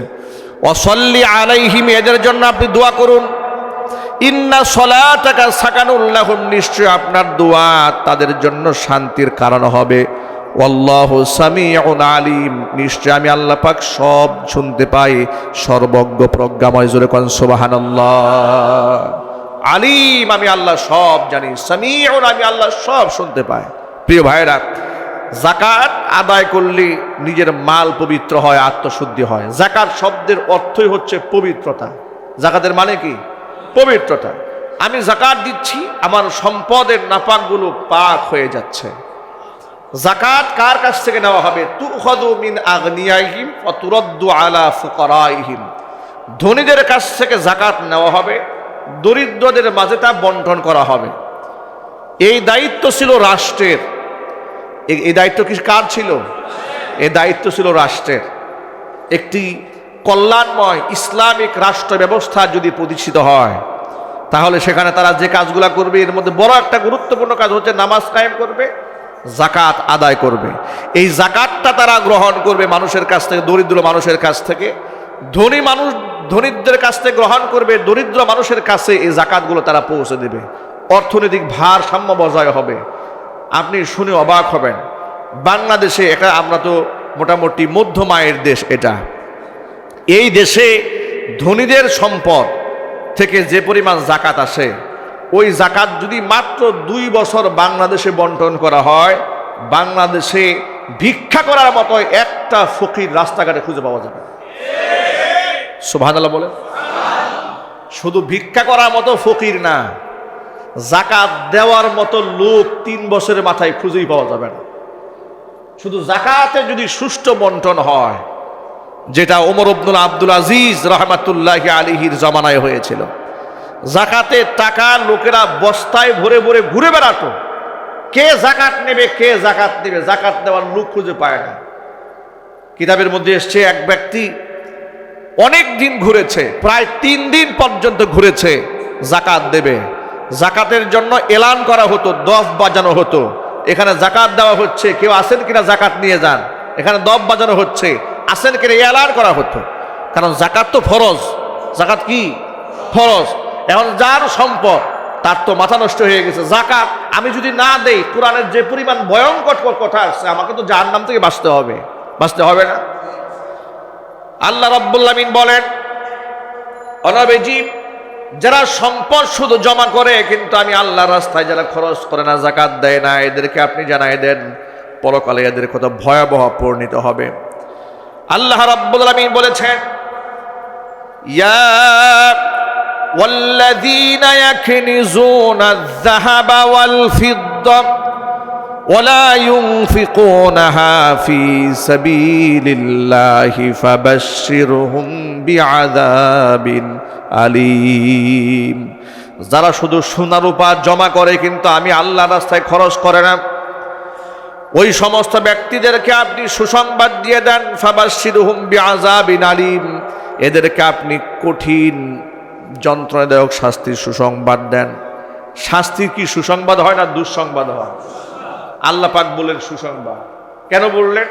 ওয়া সাল্লি আলাইহিম, এদের জন্য আপনি দোয়া করুন। ইন্না সলাতাকা সাকানুল লাহুম, নিশ্চয় আপনার দোয়া তাদের জন্য শান্তির কারণ হবে। আল্লাহু সামিউন আলিম, নিশ্চয় আমি আল্লাহ পাক সব শুনতে পাই, সর্বজ্ঞ প্রজ্ঞাময়। জোরে কোন সুবহানাল্লাহ। আলিম, আমি আল্লাহ সব জানি। সামিউন, আমি আল্লাহ সব শুনতে পাই। প্রিয় ভাইরা, যাকাত আদায় করলে নিজের মাল পবিত্র হয়, আত্মশুদ্ধি হয়। যাকাত শব্দের অর্থই হচ্ছে পবিত্রতা। যাকাতের মানে কি? পবিত্রতা। আমি যাকাত দিচ্ছি, আমার সম্পদের নাপাকগুলো পাক হয়ে যাচ্ছে। যাকাত কার কাছ থেকে নেওয়া হবে? তুখাযু মিন আগনিয়াহিম ওয়া তুরাদ্দু আলা ফুকারাইহিম, ধনীদের কাছ থেকে যাকাত নেওয়া হবে, দরিদ্রদের মাঝে তা বন্টন করা হবে। এই দায়িত্ব ছিল রাষ্ট্রের। এই দায়িত্ব কি কার ছিল? এই দায়িত্ব ছিল রাষ্ট্রের। একটি কল্যাণময় ইসলামিক রাষ্ট্র ব্যবস্থা যদি প্রতিষ্ঠিত হয়, তাহলে সেখানে তারা যে কাজগুলা করবে, এর মধ্যে বড় একটা গুরুত্বপূর্ণ কাজ হচ্ছে নামাজ কায়েম করবে, যাকাত আদায় করবে। এই যাকাতটা তারা গ্রহণ করবে মানুষের কাছ থেকে, দরিদ্র মানুষের কাছ থেকে। ধনী মানুষ ধনীদের কাছ থেকে গ্রহণ করবে, দরিদ্র মানুষের কাছে এই যাকাতগুলো তারা পৌঁছে দেবে। অর্থনৈতিক ভারসাম্য বজায় হবে। আপনি শুনে অবাক হবেন, বাংলাদেশে এটা, আমরা তো মোটামুটি মধ্যম আয়ের দেশ, এটা এই দেশে ধনীদের সম্পদ থেকে যে পরিমাণ যাকাত আসে, ওই যাকাত যদি মাত্র 2 বছর বাংলাদেশে বন্টন করা হয়, বাংলাদেশে ভিক্ষা করার মতো একটা ফকির রাস্তাঘাটে খুঁজে পাওয়া যাবে। সুবহানাল্লাহ বলেন। শুধু ভিক্ষা করার মতো ফকির না, যাকাত দেওয়ার মতো লোক 3 বছরের মাথায় খুঁজেই পাওয়া যাবে না। শুধু যাকাতে যদি সুষ্ঠু বন্টন হয়, যেটা ওমর ইবনুল আব্দুল আজিজ রাহমাতুল্লাহি আলাইহির জামানায় হয়েছিল, যাকাতের টাকা লোকেরা বস্তায় ভরে ভরে ঘুরে বেড়াতো, কে যাকাত নেবে, কে যাকাত নেবে, যাকাত দেওয়ার লোক খুঁজে পায় না। কিতাবের মধ্যে এসছে, এক ব্যক্তি অনেক দিন ঘুরেছে, প্রায় 3 দিন পর্যন্ত ঘুরেছে, যাকাত দেবে। যাকাতের জন্য এলান করা হতো, দফ বাজানো হতো, এখানে যাকাত দেওয়া হচ্ছে, কেউ আসেন কিনা যাকাত নিয়ে যান। এখানে দফ বাজানো হচ্ছে, আসেন কিনা এলান করা হতো। কারণ যাকাত তো ফরজ। যাকাত কি? ফরজ। এখন যার সম্পদ, তার তো মাথা নষ্ট হয়ে গেছে, যাকাত আমি যদি না দেই, কোরআনের যে পরিমাণ ভয়ঙ্কর কথা আসছে, আমাকে তো জাহান্নাম থেকে বাঁচতে হবে, বাঁচতে হবে না? আল্লাহ রাব্বুল আমিন বলেন, অনবীজি, যারা সম্পদ শুধু জমা করে কিন্তু আমি আল্লাহর রাস্তায় যারা খরচ করে না, যাকাত দেয় না, এদেরকে আপনি জানাই দেন পরকালে এদের কত ভয়াবহ পরিণত হবে। আল্লাহ রাব্বুল আমিন বলেছেন, ইয়া ওয়াল্লাযীনা ইয়াকনিজুনা আয-যাহাবা ওয়াল ফিদ্দা ওয়ালা ইউনফিকুনাহা ফী সাবিলিল্লাহি ফাবাশশিরহুম বিআযাবিন আলীম। যারা শুধু সোনা রূপা জমা করে কিন্তু আমি আল্লাহর রাস্তায় খরচ করে না, ওই সমস্ত ব্যক্তিদেরকে আপনি সুসংবাদ দিয়ে দেন, ফাবাশশিরহুম বিআযাবিন আলীম, এদেরকে আপনি কঠিন যন্ত্রণাদায়ক শাস্তির সুসংবাদ দেন। শাস্তির কি সুসংবাদ হয় না দুঃসংবাদ হয়? আল্লাহ পাক বলেন সুসংবাদ। কেন বললেন?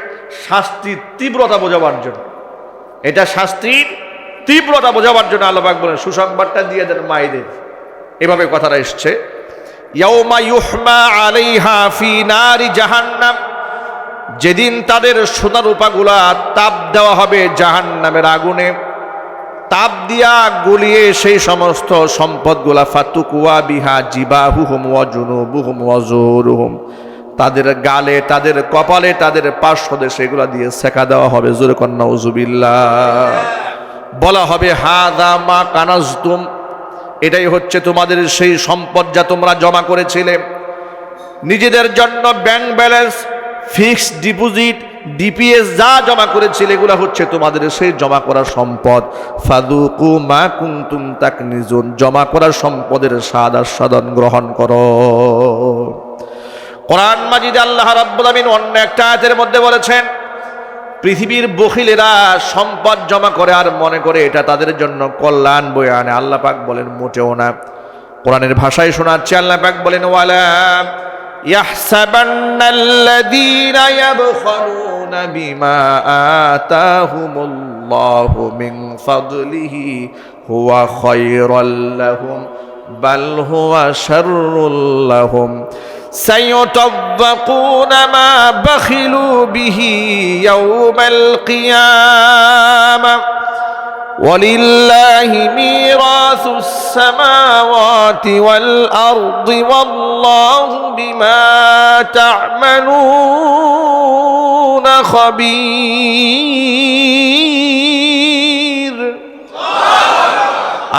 শাস্তির তীব্রতা বোঝাবার জন্য। এটা শাস্তির তীব্রতা বোঝাবার জন্য আল্লাহ পাক বলেন সুসংবাদটা দিয়ে দেন মায়েদের। এভাবে কথাটা এসছে, ইয়াউমা ইউহমা আলাইহা ফি নারি জাহান্নাম, যেদিন তাদের সোনা রূপাগুলা তাপ দেওয়া হবে জাহান্নামের আগুনে, তাপ দিয়া গলিয়ে সেই সমস্ত সম্পদগুলা, ফাতুকুয়া বিহা জিবাহুহুম ওয়া জুনুবুহুম ওয়া যুহুরুহুম, তাদের গালে, তাদের কপালে, তাদের পার্শ্বদেশে এগুলা দিয়ে সেকা দেওয়া হবে। জোরে কর নাউযুবিল্লাহ। বলা হবে হাযা মা কানাজতুম, এটাই হচ্ছে তোমাদের সেই সম্পদ যা তোমরা জমা করেছিলে নিজেদের জন্য। Bank balance, fixed deposit, DPS যা জমা করেছিলে এগুলো হচ্ছে তোমাদের সেই জমা করা সম্পদ। ফাযুকু মা কুনতুম তাকনিজুন, জমা করা সম্পদের স্বাদ আস্বাদন গ্রহণ করো। কোরআন মাজিদে আল্লাহ রাব্বুল আমিন অন্য একটা আয়াতের মধ্যে বলেছেন, পৃথিবীর বখিলেরা সম্পদ জমা করে আর মনে করে এটা তাদের জন্য কল্যাণ বয়ে আনে। আল্লাহ পাক বলেন মোটেও না। কোরআনের ভাষায় শোনাচ্ছে, আল্লাহ পাক বলেন, ওয়ালা ইয়াহসাবান্নাল্লাযীনা ইয়াবখালুনা বিমা আতাহুমুল্লাহু মিন ফাদলিহি হুয়া খায়রাল লাহুম বাল হুয়া শাররুল লাহুম سيطبقون ما بخلوا به يوم القيامة ولله ميراث السماوات والأرض والله بما تعملون خبير।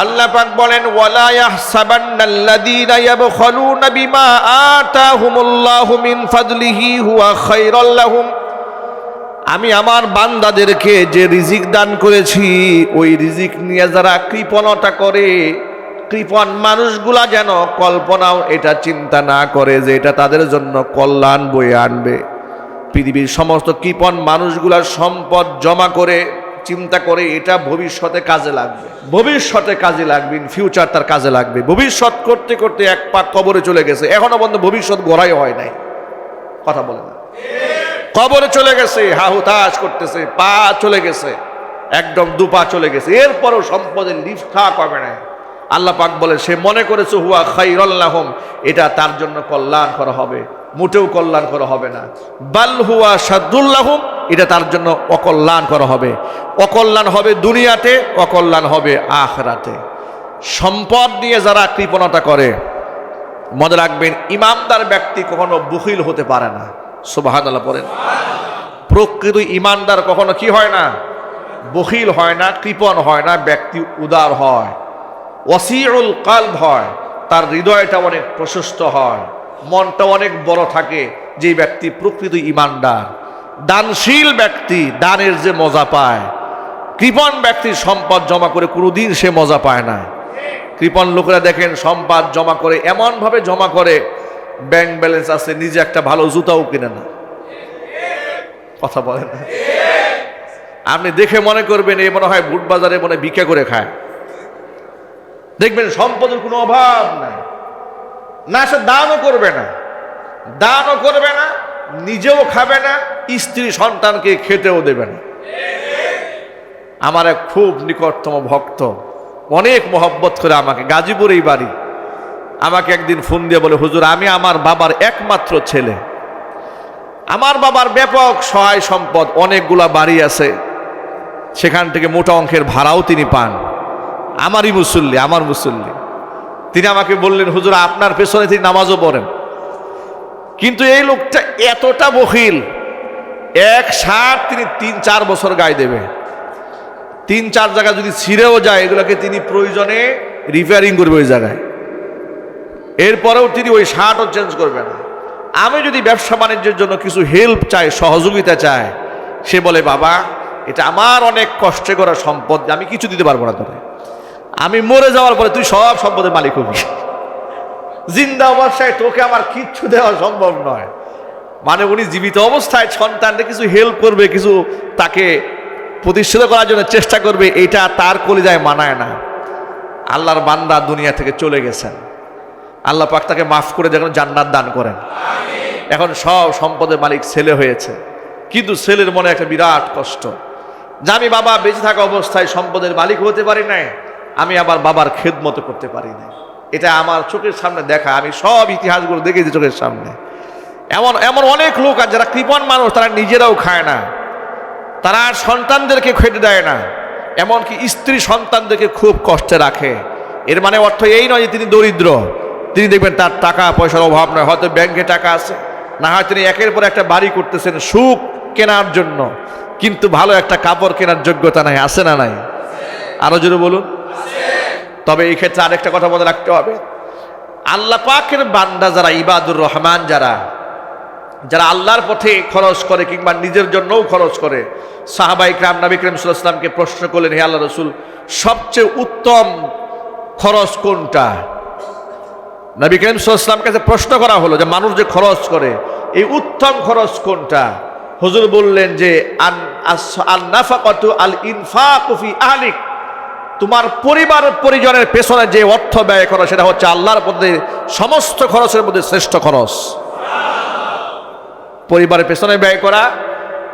আল্লাহ পাক বলেন, ওয়ালা ইয়াহসাবান্নাল্লাযীনা ইয়াবখালুনা বিমা আতাহুমুল্লাহু মিন ফাদলিহি হুয়া খায়রাল লাহুম, আমি আমার বান্দাদেরকে যে রিজিক দান করেছি ওই রিজিক নিয়ে যারা কৃপণতা করে, কৃপণ মানুষগুলা যেন কল্পনাও এটা চিন্তা না করে যে এটা তাদের জন্য কল্যাণ বয়ে আনবে। পৃথিবীর সমস্ত কৃপণ মানুষগুলার সম্পদ জমা করে চিন্তা করে এটা ভবিষ্যতে কাজে লাগবে, ভবিষ্যতে কাজে লাগবে, ইন ফিউচার তার কাজে লাগবে। ভবিষ্যৎ করতে করতে এক পাক কবরে চলে গেছে, এখনো পর্যন্ত ভবিষ্যৎ গড়াই হয় নাই। কথা বলে না, কবরে চলে গেছে, হাহুতাশ করতেছে, পা চলে গেছে, একদম দুপা চলে গেছে, এরপরও সম্পদের লিফটা কমে না। আল্লাহ পাক বলে সে মনে করেছে হুয়া খাইরুল লাহুম, এটা তার জন্য কল্যাণ করা হবে, মোটেও কল্যাণ করা হবে না। বাল হুয়া শাররুল লাহুম, এটা তার জন্য অকল্যাণ করা হবে। অকল্যাণ হবে দুনিয়াতে, অকল্যাণ হবে আখিরাতে। সম্পদ নিয়ে যারা কৃপণতা করে, মনে রাখবেন ইমানদার ব্যক্তি কখনো বখিল হতে পারে না। সুবহানাল্লাহ পড়েন। প্রকৃত ইমানদার কখনো কি হয় না? বখিল হয় না, কৃপণ হয় না, ব্যক্তি উদার হয়, ওয়াসিউল কালব হয়, তার হৃদয়টা অনেক প্রশস্ত হয়, মনটা অনেক বড় থাকে। যে ব্যক্তি প্রকৃত ইমানদার, দানশীল ব্যক্তি দানের যে মজা পায়, কৃপণ ব্যক্তির সম্পদ জমা করে কোনোদিন সে মজা পায় না। কৃপণ লোকেরা দেখেন সম্পদ জমা করে এমনভাবে জমা করে, ব্যাংক ব্যালেন্স আছে, নিজে একটা ভালো জুতাও কিনে না। কথা বলেন না, আপনি দেখে মনে করবেন এই মনে হয় বুট বাজারে মনে ভিক্ষা করে খায়। দেখবেন সম্পদের কোনো অভাব নাই, না সে দানও করবে না, দানও করবে না, নিজেও খাবে না, স্ত্রী সন্তানকে খেতেও দেবে না। আমার এক খুব নিকটতম ভক্ত, অনেক মহব্বত করে আমাকে, গাজীপুরেই বাড়ি, আমাকে একদিন ফোন দিয়ে বলে হুজুর আমি আমার বাবার একমাত্র ছেলে, আমার বাবার ব্যাপক সহায় সম্পদ, অনেকগুলা বাড়ি আছে, সেখান থেকে মোটা অঙ্কের ভাড়াও তিনি পান, আমারই মুসল্লি, আমার মুসল্লি। তিনি আমাকে বললেন হুজুর আপনার পেছনে তিনি নামাজও পড়েন, কিন্তু এই লোকটা এতটা বখিল, এক শার্ট তিনি 3-4 বছর গায়ে দেবে, 3-4 জায়গা যদি ছিঁড়েও যায় এগুলোকে তিনি প্রয়োজনে রিপেয়ারিং করবে ওই জায়গায়, এরপরেও তিনি ওই শার্টও চেঞ্জ করবে না। আমি যদি ব্যবসা বাণিজ্যের জন্য কিছু হেল্প চাই, সহযোগিতা চাই, সে বলে বাবা এটা আমার অনেক কষ্টে করা সম্পদ, আমি কিছু দিতে পারবো না তোরে, আমি মরে যাওয়ার পরে তুই সব সম্পদের মালিক হবি, জিন্দা অবস্থায় তোকে আমার কিচ্ছু দেওয়া সম্ভব নয়। মানে উনি জীবিত অবস্থায় সন্তানকে কিছু হেল্প করবে, কিছু তাকে প্রতিষ্ঠিত করার জন্য চেষ্টা করবে, এটা তার কলিজায় মানায় না। আল্লাহর বান্দা দুনিয়া থেকে চলে গেছেন, আল্লাহ পাক তাকে মাফ করে যখন জান্নাত দান করেন, এখন সব সম্পদের মালিক ছেলে হয়েছে, কিন্তু ছেলের মনে একটা বিরাট কষ্ট যে আমি বাবা বেঁচে থাকা অবস্থায় সম্পদের মালিক হতে পারি নাই, আমি আবার বাবার খেদমত করতে পারি না। এটা আমার চোখের সামনে দেখা, আমি সব ইতিহাসগুলো দেখেছি চোখের সামনে। এমন এমন অনেক লোক আছে যারা কৃপণ মানুষ, তারা নিজেরাও খায় না, তারা আর সন্তানদেরকে খেতে দেয় না, এমনকি স্ত্রী সন্তানদেরকে খুব কষ্টে রাখে। এর মানে অর্থ এই নয় যে তিনি দরিদ্র, তিনি দেখবেন তার টাকা পয়সার অভাব নয়, হয়তো ব্যাংকে টাকা আছে, না হয় তিনি একের পর একটা বাড়ি করতেছেন সুখ কেনার জন্য, কিন্তু ভালো একটা কাপড় কেনার যোগ্যতা নাই, আছে না নাই? আরো জোরে বলুন। তবে এই ক্ষেত্রে আরেকটা কথা মনে রাখতে হবে, আল্লাহ পাকের বান্দা যারা, ইবাদুর রহমান যারা, যারা আল্লাহর পথে খরচ করে কিংবা নিজের জন্যও খরচ করে, সাহাবা ইকরাম নবী করিম সাল্লাল্লাহু আলাইহি ওয়াসাল্লামকে প্রশ্ন করলেন, হে আল্লাহ রাসূল সবচেয়ে উত্তম খরচ কোনটা? নবী করিম সাল্লাল্লাহু আলাইহি ওয়াসাল্লামের কাছে প্রশ্ন করা হলো যে মানুষ যে খরচ করে এই উত্তম খরচ কোনটা? হুজুর বললেন যে আল নাফাকাতু আল ইনফাকু ফি আহলিক, তোমার পরিবার পরিজনের পেছনে যে অর্থ ব্যয় করো সেটা হচ্ছে আল্লাহর পথে সমস্ত খরচের মধ্যে শ্রেষ্ঠ খরচ। পরিবারের পেছনে ব্যয় করা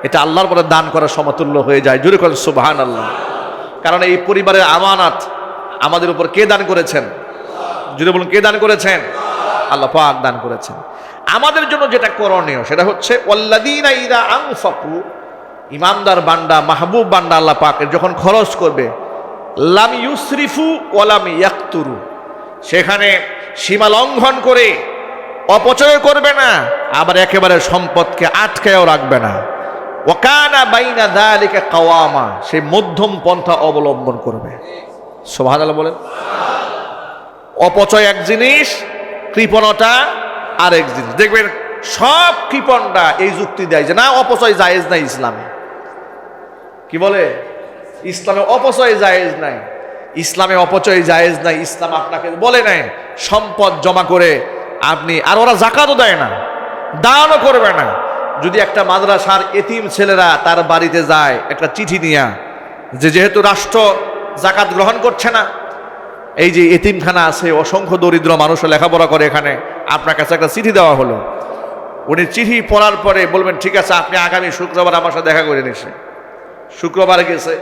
এটা আল্লাহর পথে দান করার সমতুল্য হয়ে যায়। জোরে করেন সুবহানাল্লাহ। কারণ এই পরিবারের আমানত আমাদের উপর কে দান করেছেন? জোরে বলুন, কে দান করেছেন? আল্লাহ পাক দান করেছেন। আমাদের জন্য যেটা করণীয় সেটা হচ্ছে ওয়াল্লাযীনা ইযা আনফাকু, ইমানদার বান্দা, মাহবুব বান্দা আল্লাহ পাকের যখন খরচ করবে, লাম ইউসরিফু ওয়া লাম ইয়াকতুরু, সেখানে সীমা লঙ্ঘন করে অপচয় করবে না, আবার একেবারে সম্পদকে আটকায়ও রাখবে না। ওয়া কানা বাইনা যালিকা কাওয়ামা, সেই মধ্যম পন্থা অবলম্বন করবে। সুবহানাল্লাহ বলেন। অপচয় এক জিনিস, কৃপণতা আরেক জিনিস। দেখবেন সব কৃপণরা এই যুক্তি দেয় যে না অপচয় জায়েজ নাই ইসলামে, কি বলে? ইসলামে অপচয় জায়েজ নাই, ইসলামে অপচয় জায়েজ নাই। ইসলাম আপনাকে বলে নাই সম্পদ জমা করে আপনি, আর ওরা যাকাতও দেয় না, দানও করবে না। যদি একটা মাদ্রাসার এতিম ছেলেরা তার বাড়িতে যায় একটা চিঠি নিয়ে, যেহেতু রাষ্ট্র যাকাত গ্রহণ করছে না, এই যে এতিমখানা আছে, অসংখ্য দরিদ্র মানুষও লেখাপড়া করে, এখানে আপনার কাছে একটা চিঠি দেওয়া হলো। উনি চিঠি পড়ার পরে বলবেন ঠিক আছে আপনি আগামী শুক্রবার আমার সাথে দেখা করে নিছে। শুক্রবার গেছে,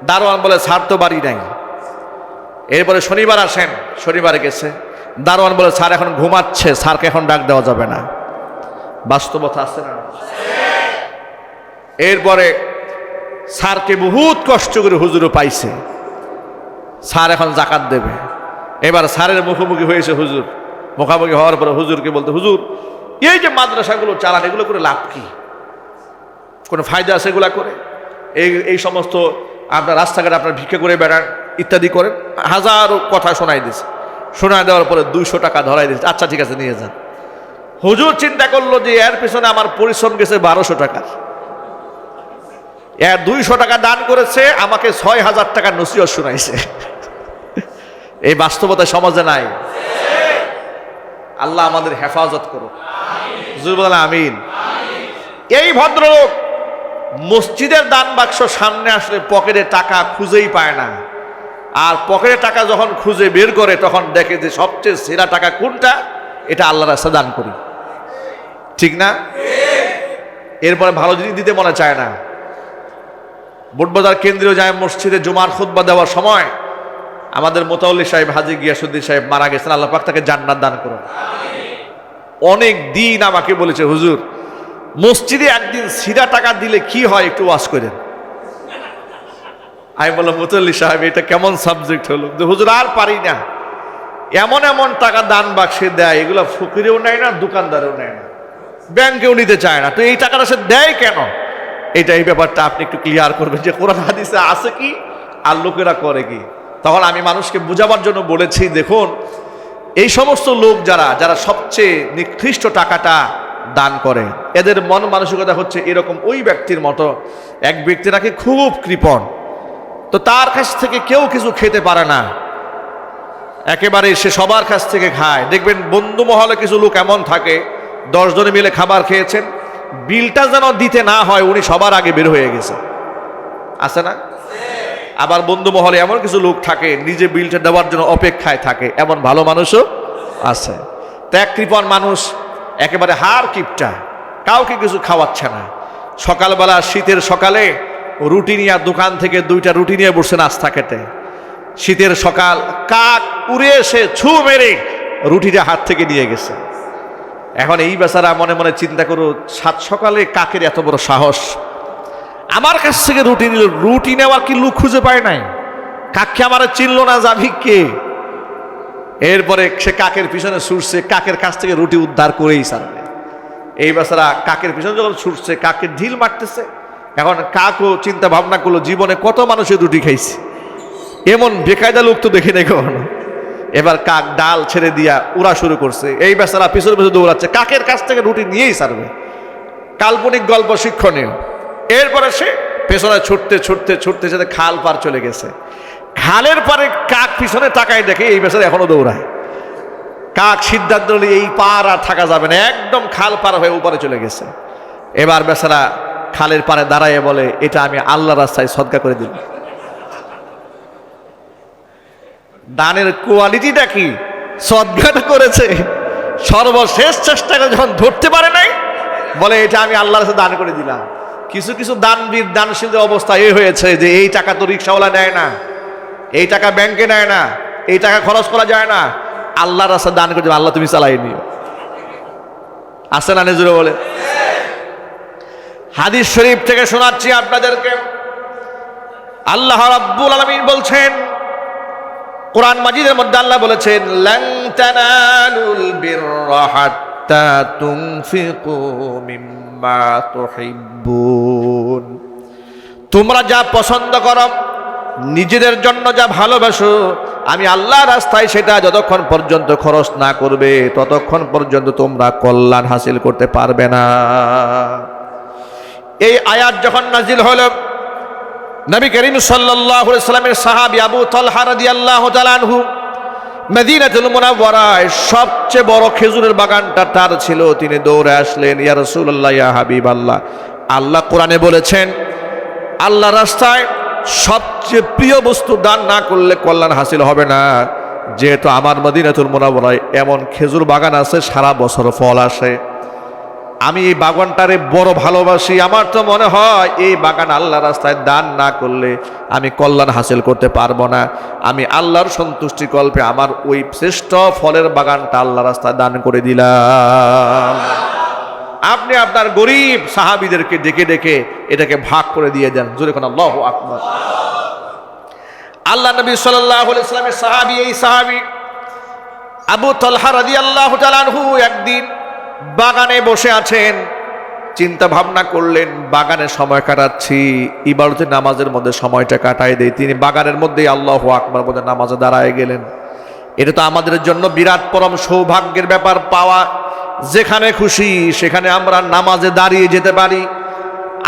দারোয়ান বলে স্যার তো বাড়ি নাই। এরপরে শনিবার আসেন, শনিবারে গেছে, দারোয়ান বলে স্যার এখন ঘুমাচ্ছে, স্যারকে এখন ডাক দেওয়া যাবে না। বাস্তবতা আছে না? এরপরে স্যারকে বহুত কষ্ট করে হুজুরও পাইছে, স্যার এখন যাকাত দেবে। এবার স্যারের মুখোমুখি হয়েছে হুজুর, মুখোমুখি হওয়ার পরে হুজুরকে বলতে, হুজুর এই যে মাদ্রাসাগুলো চালান এগুলো করে লাভ কি, কোনো ফায়দা আছে এগুলা করে? এই সমস্ত আপনার রাস্তাঘাটে আপনার ভিক্ষা করে বেড়ান ইত্যাদি করেন, হাজারো কথা শোনাই দিছে। শোনায় দেওয়ার পরে 200 টাকা ধরাই দিচ্ছে, আচ্ছা ঠিক আছে নিয়ে যান। হুজুর চিন্তা করলো যে এর পিছনে আমার পরিশ্রম গেছে 1200 টাকা, এর 200 টাকা দান করেছে, আমাকে 6000 টাকা নসিহত শোনাইছে। এই বাস্তবতা সমাজে নাই। আল্লাহ আমাদের হেফাজত করুন, হুজুর বলেন আমিন। এই ভদ্রলোক মসজিদের দান বাক্স সামনে আসলে পকেটে টাকা খুঁজেই পায় না, আর পকেটে টাকা যখন খুঁজে বের করে তখন দেখে যে সবচেয়ে সেরা টাকা কোনটা, এটা আল্লাহর রাস্তায় দান করি, ঠিক না? এরপরে ভালো জিনিস দিতে মনে চায় না। বুটবাজার কেন্দ্রীয় জামে মসজিদে জুমার খুতবা দেওয়ার সময় আমাদের মোতাউল্লি সাহেব হাজী গিয়াসউদ্দিন সাহেব মারা গেছেন, আল্লাহ পাক তাকে জান্নাত দান করুন। অনেক দিন আমাকে বলেছে হুজুর মসজিদে একদিন সিরা টাকা দিলে কি হয় একটু ওয়াজ করেন। আমি বললাম মোতাউল্লি সাহেব এটা কেমন সাবজেক্ট হলো? হুজুর আর পারি না, এমন এমন টাকা দান বাক্সে দেয়, এগুলো ফকিরেও নেয় না, দোকানদারেও নেয় না, ব্যাংকেও নিতে চায় না, তো এই টাকাটা সে দেয় কেন? এই ব্যাপারটা আপনি একটু ক্লিয়ার করবেন যে কোরআন হাদিসে আছে কি আর লোকেরা করে কি। তখন আমি মানুষকে বোঝাবার জন্য বলেছি, দেখুন এই সমস্ত লোক যারা সবচেয়ে নিকৃষ্ট টাকাটা দান করে, এদের মন মানসিকতা হচ্ছে এরকম ওই ব্যক্তির মতো, এক ব্যক্তি নাকি খুব কৃপণ, তো তার কাছ থেকে কেউ কিছু খেতে পারে না, একেবারে সে সবার কাছ থেকে খায়। দেখবেন বন্ধু মহলে কিছু লোক এমন থাকে, 10 জনে মিলে খাবার খেয়েছেন, বিলটা যেন দিতে না হয় উনি সবার আগে বের হয়ে গেছে, আছে না? আবার বন্ধু মহলে এমন কিছু লোক থাকে নিজে বিলটা দেওয়ার জন্য অপেক্ষায় থাকে, এমন ভালো মানুষও আছে। ত্যাগ কৃপণ মানুষ একেবারে হার কিপটা, কাউকে কিছু খাওয়াচ্ছে না। সকালবেলা শীতের সকালে রুটি নিয়ে দোকান থেকে 2টা রুটি নিয়ে বসে নাস্তা খেতে, শীতের সকাল, কাক উড়ে এসে ছু মেরে রুটিটা হাত থেকে নিয়ে গেছে। এখন এই বেচারা মনে মনে চিন্তা করো, 7 সকালে কাকের এত বড় সাহস, আমার কাছ থেকে রুটি নিল, রুটি নেওয়ার কি লুক খুঁজে পায় নাই, কাককে আমার চিনল না, যাবি কে? এরপরে সে কাকের পিছনে ছুটছে, কাকের কাছ থেকে রুটি উদ্ধার করেই ছাড়বে। এই বেচারা কাকের পিছনে যখন ছুটছে, কাকে ঢিল মারতেছে। এখন কাকও চিন্তা ভাবনা করলো, জীবনে কত মানুষের রুটি খাইছে, এমন বেকায়দা লোক তো দেখে নেই কখনো। এবার কাক ডাল ছেড়ে দিয়া উড়া শুরু করছে, এই বেচারা পিছনে পিছনে দৌড়াচ্ছে, কাকের কাছ থেকে রুটি নিয়েই ছাড়বে। কাল্পনিক গল্প, শিক্ষণীয়। এরপরে সে পেছনে ছুটতে ছুটতে ছুটতে সাথে খাল পার চলে গেছে। খালের পরে কাক পিছনে তাকায় দেখে এই বেচারা এখনো দৌড়ায়। কাক সিদ্ধান্ত নিল এই পার আর থাকা যাবে না, একদম খাল পার হয়ে উপরে চলে গেছে। এবার বেচারা খালের পারে দাঁড়ায় বলে, এটা আমি আল্লাহ রাস্তায় সদকা করে দিল। দানের কোয়ালিটিটা কি? সদকাটা করেছে, সর্বশেষ চেষ্টা করে যখন ধরতে পারে নাই, বলে এটা আমি আল্লাহর কাছে দান করে দিলাম। কিছু কিছু দানবীর দানশীলদের অবস্থা এই হয়েছে যে এই টাকা তো রিক্সাওয়ালা নেয় না, এই টাকা ব্যাংকে নেয় না, এই টাকা খরচ করা যায় না, আল্লাহর রাস্তায় দান করে দিলাম, আল্লাহ তুমি চালাই নিও। আছে না নিজুরে বলে? হাদিস শরীফ থেকে শোনাচ্ছি আপনাদেরকে, আল্লাহ রাব্বুল আলামিন বলছেন, কোরআন মাজিদের মধ্যে আল্লাহ বলেছেন, লান তানালুল বিররা হাত্তা তুনফিকু মিম্মা তুহিব্বুন। তোমরা যা পছন্দ করো, নিজেদের জন্য যা ভালোবাসো, আমি আল্লাহর রাস্তায় সেটা যতক্ষণ পর্যন্ত খরচ না করবে ততক্ষণ পর্যন্ত তোমরা কল্যাণ হাসিল করতে পারবে না। এই আয়াত যখন নাজিল হলো, নবী করিম সাল্লাল্লাহু আলাইহি সাল্লামের সাহাবী আবু তালহা রাদিয়াল্লাহু তাআলা আনহু মদিনাতুল মুনাওয়ারায় সবচেয়ে বড় খেজুরের বাগানটা তার ছিল। তিনি দৌড়ে আসলেন, ইয়া রাসূলুল্লাহ, ইয়া হাবিবাল্লাহ, আল্লাহ কোরআনে বলেছেন আল্লাহ রাস্তায় সবচেয়ে প্রিয় বস্তু দান না করলে কল্যাণ হাসিল হবে না। যেহেতু আমার মদিনাতুল মুনাওয়ারায় এমন খেজুর বাগান আছে সারা বছর ফল আসে, আমি এই বাগানটারে বড় ভালোবাসি। আমার তো মনে হয় এই বাগান আল্লাহ রাস্তায় দান না করলে আমি কল্যাণ হাসিল করতে পারবো না। আমি আল্লাহর সন্তুষ্টি কল্পে আমার ওই শ্রেষ্ঠ ফলের বাগানটা আল্লাহ রাস্তায় দান করে দিলাম। আপনি আপনার গরিব সাহাবীদেরকে ডেকে ডেকে এটাকে ভাগ করে দিয়ে দেন। জোরে কোন আল্লাহু আকবার। আল্লাহ নবী সাল্লাল্লাহু আলাইহি ওয়াসাল্লামের সাহাবী, এই সাহাবী আবু তালহা রাদিয়াল্লাহু তাআলা আনহু একদিন বাগানে বসে আছেন, চিন্তা ভাবনা করলেন বাগানে সময় কাটাচ্ছি, ইবাদতে নামাজের মধ্যে সময়টা কাটাই দেই। তিনি বাগানের মধ্যেই আল্লাহু আকবার বলে নামাজে দাঁড়ায় গেলেন। এটা তো আমাদের জন্য বিরাট পরম সৌভাগ্যের ব্যাপার, পাওয়া যেখানে খুশি সেখানে আমরা নামাজে দাঁড়িয়ে যেতে পারি।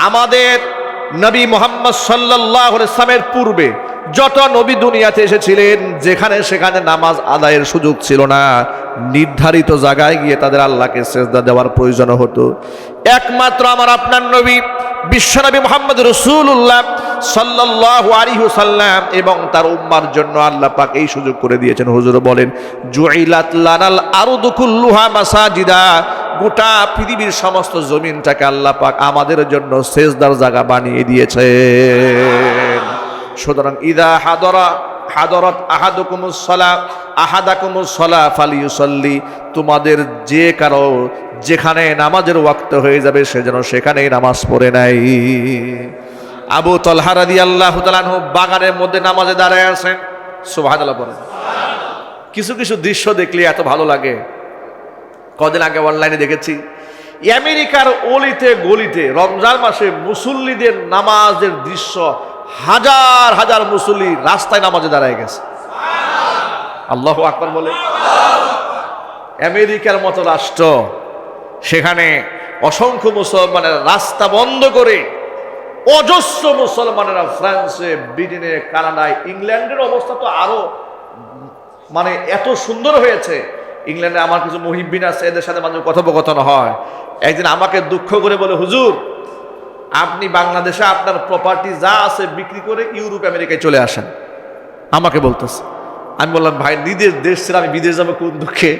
আমাদের নবী মুহাম্মদ সাল্লাল্লাহু আলাইহি ওয়াসাল্লামের পূর্বে যত নবী দুনিয়াতে এসেছিলেন যেখানে সেখানে নামাজ আদায়ের সুযোগ ছিল না, নির্ধারিত জায়গায় গিয়ে তাদের আল্লাহকে সেজদা দেওয়ার প্রয়োজন হতো। একমাত্র আমার আপনার নবী বিশ্বনবী মুহাম্মদ রাসূলুল্লাহ সাল্লাল্লাহু আলাইহি ওয়াসাল্লাম এবং তার উম্মার জন্য আল্লাহ পাক এই সুযোগ করে দিয়েছেন। হুজুর বলেন জুইলাত লানাল আরদু কুল্লুহা মাসাজিদা, গোটা পৃথিবীর সমস্ত জমিনটাকে আল্লাহ পাক আমাদের জন্য সেজদার জায়গা বানিয়ে দিয়েছেন। সুতরাং ইদা হাদরাত আহাদাকুমুস সালাহ ফালিয়ুসাল্লি, তোমাদের যে কারো যেখানে নামাজের ওয়াক্ত হয়ে যাবে সে যেন সেখানেই নামাজ পড়ে নাই। আবু তালহা রাদিয়াল্লাহু তাআলা আনহু বাগানের মধ্যে নামাজে দাঁড়ায় আছেন। সুবহানাল্লাহ পড়েন। কিছু কিছু দৃশ্য দেখলে এত ভালো লাগে। কদিন আগে অনলাইনে দেখেছি আমেরিকার অলিতে গলিতে রমজান মাসে মুসল্লিদের নামাজের দৃশ্য, হাজার হাজার মুসল্লি রাস্তায় নামাজে দাঁড়ায় গেছে। আল্লাহু আকবার বলে। আমেরিকার মতো রাষ্ট্র, সেখানে অসংখ্য মুসলমানের রাস্তা বন্ধ করে অজস্র মুসলমানেরা ফ্রান্সে, ব্রিটেনে, কানাডায়, ইংল্যান্ডের অবস্থা তো আরো মানে এত সুন্দর হয়েছে। ইংল্যান্ডে আমার কিছু মুহিব্বিন আছে, এদের সাথে মাঝে কথোপকথন হয়। একদিন আমাকে দুঃখ করে বলে, হুজুর আপনি বাংলাদেশে আপনার প্রপার্টি যা আছে বিক্রি করে ইউরোপ আমেরিকায় চলে আসেন। আমাকে বলতেছে। আমি বললাম ভাই নিজের দেশ ছেড়ে আমি বিদেশ যাবো কোন দুঃখে?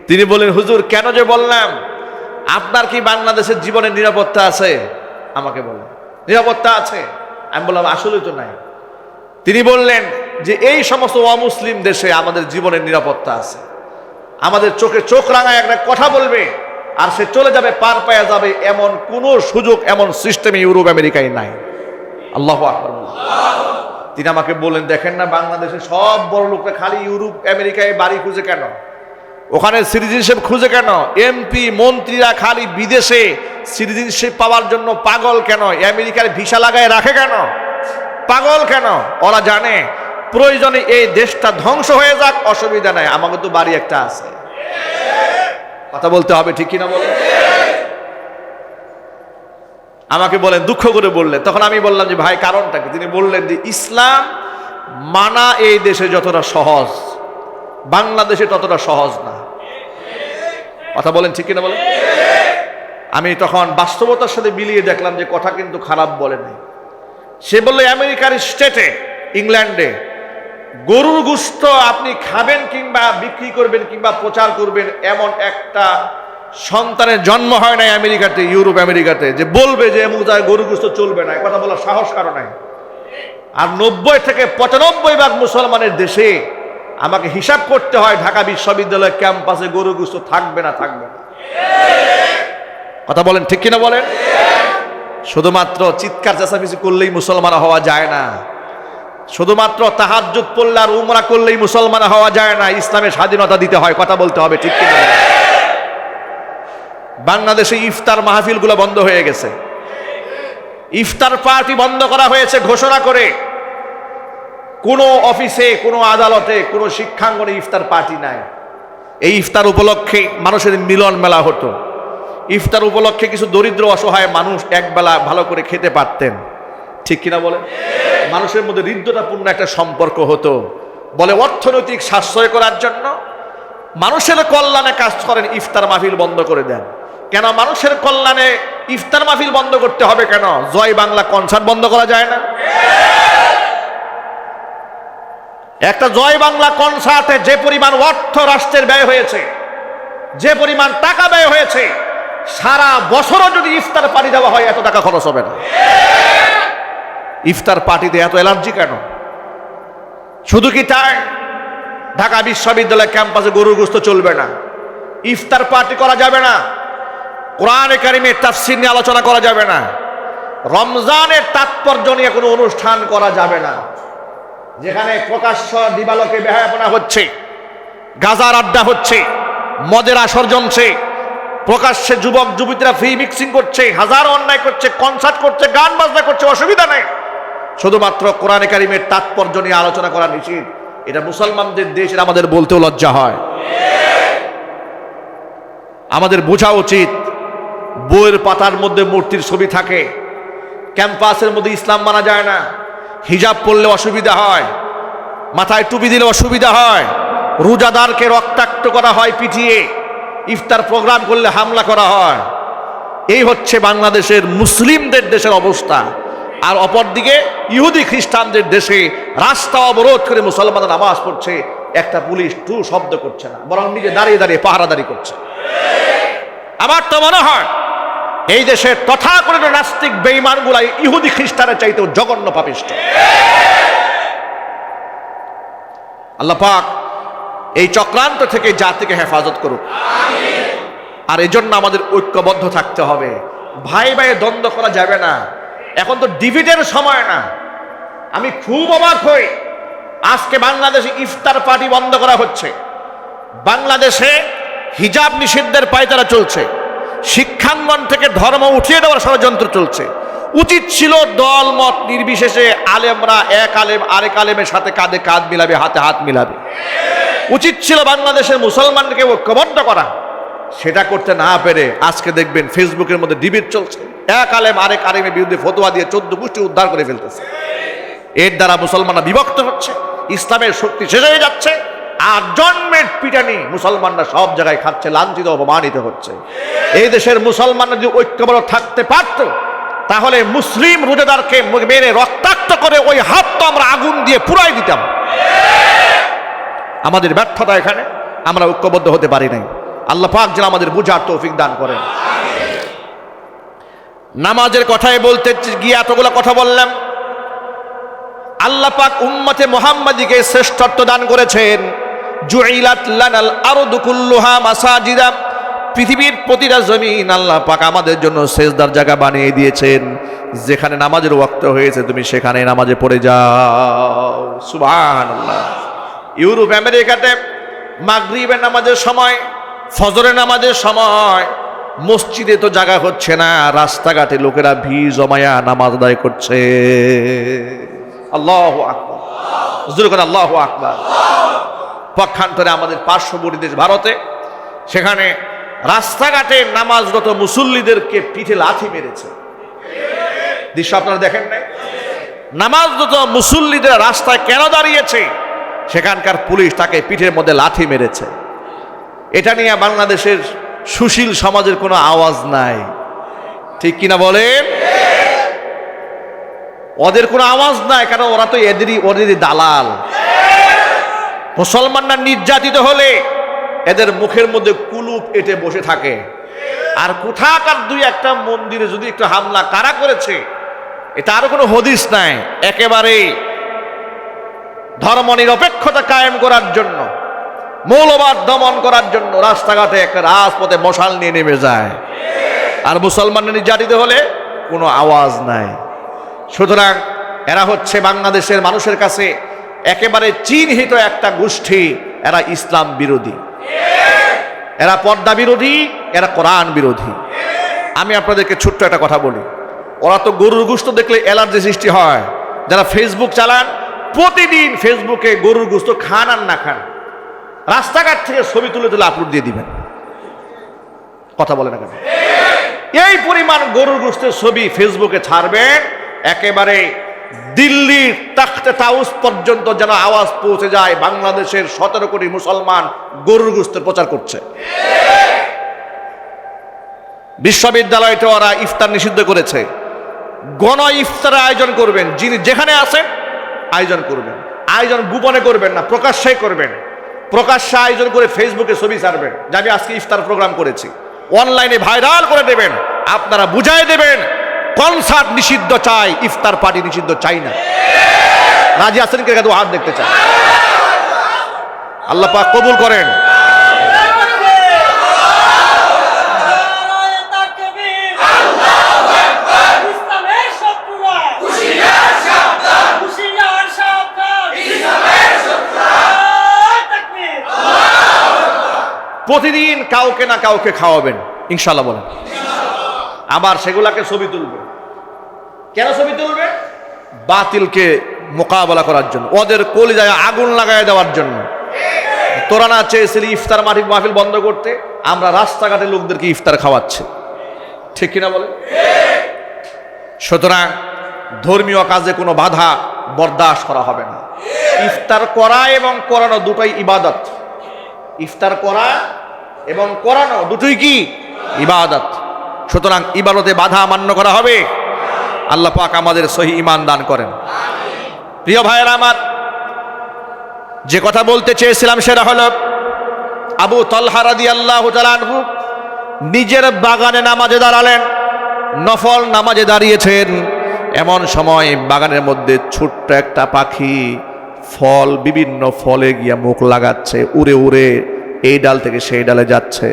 তিনি বলেন হুজুর কেন যে বললাম, আপনার কি বাংলাদেশের জীবনের নিরাপত্তা আছে? আমাকে বললেন নিরাপত্তা আছে। আমি বললাম আসলে তো নাই। তিনি বললেন যে এই সমস্ত অমুসলিম দেশে আমাদের জীবনের নিরাপত্তা আছে। আমাদের চোখে চোখ রাঙায় একটা কথা বলবে আর সে চলে যাবে, পার পায়া যাবে, এমন কোন সুযোগ, এমন সিস্টেম ইউরোপ আমেরিকায় নাই। আল্লাহু আকবার। তিনি আমাকে বলেন দেখেন না বাংলাদেশে সব বড় লোকরা খালি ইউরোপ আমেরিকায় বাড়ি খুঁজে কেন, ওখানে সিটিজেনশিপ খুঁজে কেন, এমপি মন্ত্রীরা খালি বিদেশে সিটিজেনশিপ পাওয়ার জন্য পাগল কেন, আমেরিকার ভিসা লাগায় রাখে কেন, পাগল কেন? ওরা জানে প্রয়োজনে এই দেশটা ধ্বংস হয়ে যাক, অসুবিধা নাই, আমাকে তো বাড়ি একটা আছে। কথা বলতে হবে, ঠিক কিনা বলেন? আমাকে বলেন, দুঃখ করে বললেন। তখন আমি বললাম যে ভাই কারণটা কি? তিনি বললেন যে ইসলাম মানা এই দেশে যতটা সহজ, বাংলাদেশে ততটা সহজ না। কথা বলেন, ঠিক কিনা বলেন? আমি তখন বাস্তবতার সাথে মিলিয়ে দেখলাম যে কথা কিন্তু খারাপ বলে নাই। সে বললো আমেরিকার স্টেটে, ইংল্যান্ডে গরুর গোশত আপনি খাবেন কিংবা বিক্রি করবেন কিংবা প্রচার করবেন, এমন একটা সন্তানের জন্ম হয় নাই আমেরিকাতে, ইউরোপ আমেরিকাতে, যে বলবে যে এমন জায়গায় গরুর গোশত চলবে না। কথা বলার সাহস কারো নাই। আর 90 থেকে 95% মুসলমানের দেশে আমাকে হিসাব করতে হয় ঢাকা বিশ্ববিদ্যালয় ক্যাম্পাসে গরুর গোশত থাকবে না, থাকবে না। কথা বলেন, ঠিক কিনা বলেন? শুধুমাত্র চিৎকার চেঁচামেচি করলেই মুসলমান হওয়া যায় না। শুধুমাত্র তাহাজ্জুদ পড়লে আর উমরা করলেই মুসলমান হওয়া যায় না। ইসলামের স্বাধীনতা দিতে হয়। কথা বলতে হবে, ঠিক কিনা? বাংলাদেশে ইফতার মাহফিলগুলো বন্ধ হয়ে গেছে, ইফতার পার্টি বন্ধ করা হয়েছে ঘোষণা করে। কোনো অফিসে, কোনো আদালতে, কোনো শিক্ষাঙ্গনে ইফতার পার্টি নাই। এই ইফতার উপলক্ষে মানুষের মিলন মেলা হতো। ইফতার উপলক্ষে কিছু দরিদ্র অসহায় মানুষ একবেলা ভালো করে খেতে পারতেন। ঠিক কিনা বলে? মানুষের মধ্যে হৃদ্যতাপূর্ণ একটা সম্পর্ক হতো। বলে অর্থনৈতিক সাশ্রয় করার জন্য মানুষের কল্যাণে কাজ করেন, ইফতার মাহফিল বন্ধ করে দেন। কেন মানুষের কল্যাণে ইফতার মাহফিল বন্ধ করতে হবে? কেন জয় বাংলা কনসার্ট বন্ধ করা যায় না? একটা জয় বাংলা কনসার্টে যে পরিমাণ অর্থ রাষ্ট্রের ব্যয় হয়েছে, যে পরিমাণ টাকা ব্যয় হয়েছে, সারা বছরও যদি ইফতার পার্টি দেওয়া হয় এত টাকা খরচ হবে না। ইফতার পার্টিতে এত অ্যালার্জি কেন? শুধু কি তাই? ঢাকা বিশ্ববিদ্যালয় ক্যাম্পাসে গরুর গোশত চলবে না, ইফতার পার্টি করা যাবে না, কোরআনে কারিমের তাফসীর নিয়ে আলোচনা করা যাবে না, রমজানের তাৎপর্য নিয়ে কোনো অনুষ্ঠান করা যাবে না, যেখানে প্রকাশ্য দিবালোকে বেহায়াপনা হচ্ছে, গাজার আড্ডা হচ্ছে, মদের আসর জমছে, প্রকাশ্যে যুবক যুবতীরা ফ্রি মিক্সিং করছে, হাজার অন্যায় করছে, কনসার্ট করছে, গান বাজনা করছে, অসুবিধা নেই। শুধুমাত্র কোরআনে কারিমের তাৎপর্য নিয়ে আলোচনা করা নিষেধ। এটা মুসলমানদের দেশের আমাদের বলতেও লজ্জা হয়। আমাদের বোঝা উচিত, বইয়ের পাতার মধ্যে মূর্তির ছবি থাকে, ক্যাম্পাসের মধ্যে ইসলাম মানা যায় না, হিজাব পরলে অসুবিধা হয়, মাথায় টুপি দিলে অসুবিধা হয়, রোজাদারকে রক্তাক্ত করা হয় পিটিয়ে, ইফতার প্রোগ্রাম করলে হামলা করা হয়। এই হচ্ছে বাংলাদেশের মুসলিমদের দেশের অবস্থা। আর অপরদিকে ইহুদি খ্রিস্টানদের দেশে রাস্তা অবরোধ করে মুসলমানরা নামাজ পড়ছে, একটা পুলিশ টু শব্দ করছে না, বরং নিজে দাঁড়িয়ে দাঁড়িয়ে পাহারাদারি করছে। আমার তো মনে হয় এই দেশের তথাকথিত নাস্তিক বেঈমানগুলা ইহুদি খ্রিস্টানের চাইতেও জঘন্য পাপিষ্ঠ। আল্লাহ পাক এই চক্রান্ত থেকে জাতিকে হেফাজত করুক। আর এই জন্য আমাদের ঐক্যবদ্ধ থাকতে হবে। ভাই ভাইয়ে দ্বন্দ্ব করা যাবে না। এখন তো ডিবেটের সময় না। আমি খুব অবাক হই, আজকে বাংলাদেশে ইফতার পার্টি বন্ধ করা হচ্ছে, বাংলাদেশে হিজাব নিষিদ্ধের পায়তারা চলছে, শিক্ষাঙ্গন থেকে ধর্ম উঠিয়ে দেওয়ার ষড়যন্ত্র চলছে। উচিত ছিল দল মত নির্বিশেষে আলেমরা এক আলেম আরেক আলেমের সাথে কাঁধে কাঁধ মিলাবে, হাতে হাত মিলাবে। উচিত ছিল বাংলাদেশের মুসলমানকে ঐক্যবদ্ধ করা। সেটা করতে না পেরে আজকে দেখবেন ফেসবুকের মধ্যে ডিবেট চলছে, এক আলেম আরেক আলেমের বিরুদ্ধে ফতোয়া দিয়ে 14 গোষ্ঠী উদ্ধার করে ফেলতেছে। এর দ্বারা মুসলমানরা বিভক্ত হচ্ছে, ইসলামের শক্তি শেষ হয়ে যাচ্ছে, আর জন্মের পিটানি মুসলমানরা সব জায়গায় খাচ্ছে, লাঞ্ছিত অপমানিত হচ্ছে। এই দেশের মুসলমানরা যদি ঐক্যবদ্ধ থাকতে পারত, তাহলে মুসলিম রোজাদারকে মেরে রক্তাক্ত করে ওই হাত তো আমরা আগুন দিয়ে পুরাই দিতাম। আমাদের ব্যর্থতা এখানে, আমরা ঐক্যবদ্ধ হতে পারি নাই। আল্লাহ পাক যেন আমাদের বুঝার তৌফিক দান করেন। নামাজের কথাই বলতে গিয়ে এতগুলো কথা বললাম। আল্লাহ পাক উম্মতে মুহাম্মাদিকে শ্রেষ্ঠত্ব দান করেছেন। জুইলাত লানাল আরদু কুল্লুহা মাসাজিদা, পৃথিবীর প্রতিটা জমিন আল্লাহ পাক আমাদের জন্য সেজদার জায়গা বানিয়ে দিয়েছেন। যেখানে নামাজের ওয়াক্ত হয়েছে তুমি সেখানে নামাজে পড়ে যাও। সুবহানাল্লাহ। ইউরোপ আমেরিকাতে মাগরিবের নামাজের সময়, ফজরের নামাজের সময় মসজিদে তো জায়গা হচ্ছে না, রাস্তাঘাটে লোকেরা ভিড় জমায়া নামাজ আদায় করছে। আল্লাহু আকবার, জোরে করে আল্লাহু আকবার। পক্ষান্তরে আমাদের পার্শ্ববর্তী দেশ ভারতে, সেখানে রাস্তাঘাটে নামাজরত মুসল্লিদেরকে পিঠে লাথি মেরেছে। দৃশ্য আপনারা দেখেন নাই? নামাজরত মুসল্লিদের রাস্তায় কেন দাঁড়িয়েছে? সেখানকার পুলিশ তাকে পিঠের মধ্যে লাথি মেরেছে। এটা নিয়ে বাংলাদেশের সুশীল সমাজের কোনো আওয়াজ নাই, ঠিক কিনা বলেন? ওদের কোনো আওয়াজ নাই, কারণ ওরা তো ওদেরই দালাল। মুসলমানরা নির্যাতিত হলে এদের মুখের মধ্যে কুলুপ এঁটে বসে থাকে। আর কোথাকার দুই একটা মন্দিরে যদি একটু হামলা কারা করেছে, এটা আরো কোনো হদিস নাই। একেবারে ধর্ম নিরপেক্ষতা কায়েম করার জন্য, মৌলবাদ দমন করার জন্য রাস্তাঘাটে একটা রাজপথে মশাল নিয়ে নেমে যায়। আর মুসলমানরা নির্যাতিত হলে কোনো আওয়াজ নাই। সুতরাং এরা হচ্ছে বাংলাদেশের মানুষের কাছে একেবারে চিহ্নিত একটা গোষ্ঠী। এরা ইসলাম বিরোধী, এরা পর্দা বিরোধী, এরা কোরআন বিরোধী। আমি আপনাদেরকে ছোট্ট একটা কথা বলি, ওরা তো গরুর গোশত দেখলে অ্যালার্জি সৃষ্টি হয়। যারা ফেসবুক চালান, প্রতিদিন ফেসবুকে গরুর গোশত খান আর না খান, রাস্তাঘাট থেকে ছবি তুলে তুলে আপলোড দিয়ে দিবেন। কথা বলে না কেন? এই পরিমাণ গরুর গোশতের ছবি ফেসবুকে ছাড়বেন, একেবারে দিল্লির তাখতে তাউস পর্যন্ত যেন আওয়াজ পৌঁছে যায় বাংলাদেশের 17 কোটি মুসলমান গরুর গোশতের প্রচার করছে। বিশ্ববিদ্যালয়তে ওরা ইফতার নিষিদ্ধ করেছে। গণ ইফতারের আয়োজন করবেন, যিনি যেখানে আছেন আয়োজন করবেন। আয়োজন গোপনে করবেন না, প্রকাশ্যে করবেন। প্রকাশ্যে আয়োজন করে ফেসবুকে ছবি ছাড়বেন যে আমি আজকে ইফতার প্রোগ্রাম করেছি, অনলাইনে ভাইরাল করে দেবেন। আপনারা বুঝাই দেবেন কনসার্ট নিষিদ্ধ চাই, ইফতার পার্টি নিষিদ্ধ চাই না। রাজি আছেন কে? হাত দেখতে চাই। আল্লাহ পাক কবুল করেন। প্রতিদিন কাউকে না কাউকে খাওয়াবেন ইনশাআল্লাহ বলেন। আবার সেগুলাকে ছবি তুলবে। কেন ছবি তুলবে? বাতিলকে মোকাবেলা করার জন্য, ওদের কলিজায় আগুন লাগায় দেওয়ার জন্য। তোরা না চেয়েছিলি ইফতার মাহফিল বন্ধ করতে, আমরা রাস্তাঘাটে লোকদেরকে ইফতার খাওয়াচ্ছি, ঠিক কিনা বলে? সুতরাং ধর্মীয় কাজে কোনো বাধা বরদাস্ত করা হবে না। ইফতার করা এবং করানো দুটোই ইবাদত। ইফতার করা এবং করানো দুটোই কি? ইবাদত। সুতরাং ইবাদতে বাধা মান্য করা হবে। আল্লাহ পাক আমাদের সহি ঈমান দান করেন। প্রিয় ভাইয়েরা আমার, যে কথা বলতে চেয়েছিলাম সেটা হলো আবু তালহা রাদিয়াল্লাহু তাআলা আনহু নিজের বাগানে নামাজে দাঁড়ালেন, নফল নামাজে দাঁড়িয়েছেন। এমন সময় বাগানের মধ্যে ছোট্ট একটা পাখি ফল, বিভিন্ন ফলে গিয়া মুখ লাগাচ্ছে, উড়ে উড়ে এই ডাল থেকে সেই ডালে যাচ্ছে।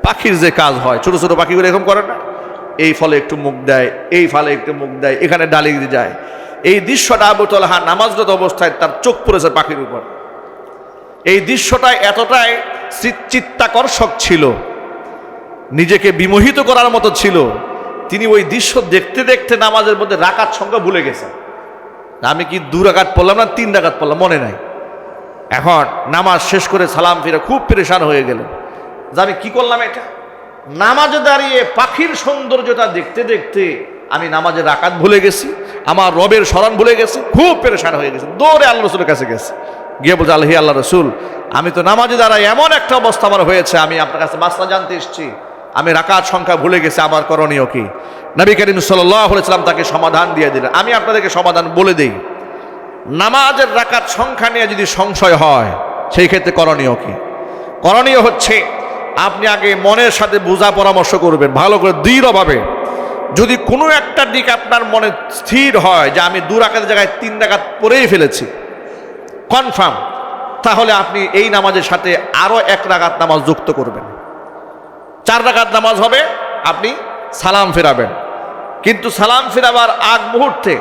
পাখির যে কাজ হয়, ছোট ছোট পাখিগুলো এরকম করে না, এই ফলে একটু মুখ দেয়, এই ফলে একটু মুখ দেয়, এখানে ডালে যায়। এই দৃশ্যটা আবু তালহা নামাজরত অবস্থায় তার চোখ পড়েছে পাখির উপর। এই দৃশ্যটা এতটাই চিত্তাকর্ষক ছিল, নিজেকে বিমোহিত করার মতো ছিল, তিনি ওই দৃশ্য দেখতে দেখতে নামাজের মধ্যে রাকাত সংখ্যা ভুলে গেছেন। আমি কি 2 রাকাত পড়লাম না 3 রাকাত পড়লাম মনে নাই। এখন নামাজ শেষ করে সালাম ফিরে খুব পেরেশান হয়ে গেলেন যে আমি কি করলাম এটা। নামাজে দাঁড়িয়ে পাখির সৌন্দর্যতা দেখতে দেখতে আমি নামাজের রাকাত ভুলে গেছি, আমার রবের স্মরণ ভুলে গেছি, খুব পেরেশান হয়ে গেছে। দৌড়ে আল্লাহ রসুলের কাছে গেছে, গিয়ে বলছে আল্লাহ আল্লাহ রসুল, আমি তো নামাজে দাঁড়াই এমন একটা অবস্থা আমার হয়েছে, আমি আপনার কাছে মাসলা জানতে এসেছি, আমি রাকাত সংখ্যা ভুলে গেছি, আমার করণীয় কি? নবী করিম সাল্লাল্লাহু আলাইহি ওয়াসাল্লাম তাকে সমাধান দিয়ে দিলেন। আমি আপনাদেরকে সমাধান বলে দেই। নামাজের রাকাত সংখ্যা নিয়ে যদি সংশয় হয়, সেই ক্ষেত্রে করণীয় কি? করণীয় হচ্ছে আপনি আগে মনের সাথে বোঝা পরামর্শ করবেন ভালো করে দৃঢ়ভাবে। যদি কোনো একটা দিক আপনার মনে স্থির হয় যে আমি 2 রাকাতের জায়গায় 3 রাকাত পড়েই ফেলেছি, কনফার্ম, তাহলে আপনি এই নামাজের সাথে আরো 1 রাকাত নামাজ যুক্ত করবেন। 4 রাকাত নামাজ হবে, আপনি সালাম ফেরাবেন। কিন্তু সালাম ফেরাবার আগ মুহূর্তে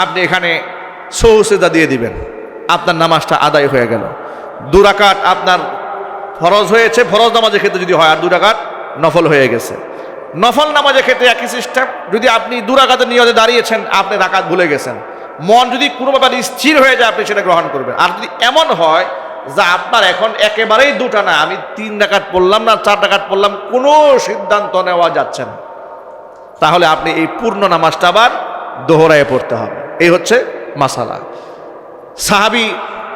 আপনি এখানে সহসেদা দিয়ে দিবেন, আপনার নামাজটা আদায় হয়ে গেল। 2 রাকাত আপনার ফরজ হয়েছে, ফরজ নামাজের ক্ষেত্রে যদি হয়, আর 2 রাকাত নফল হয়ে গেছে। নফল নামাজের ক্ষেত্রে একই সিস্টেম। যদি আপনি 2 রাকাতের নিয়তে দাঁড়িয়েছেন, আপনি রাকাত ভুলে গেছেন, মন যদি কোনো ব্যাপারে স্থির হয়ে যায়, আপনি সেটা গ্রহণ করবেন। আর যদি এমন হয় যে আপনার এখন একেবারেই 2টা না, আমি 3 রাকাত পড়লাম না 4 রাকাত পড়লাম, কোনো সিদ্ধান্ত নেওয়া যাচ্ছে না, তাহলে আপনি এই পূর্ণ নামাজটা আবার দোহরায় পড়তে হবে। এই হচ্ছে মাসালা। সাহাবী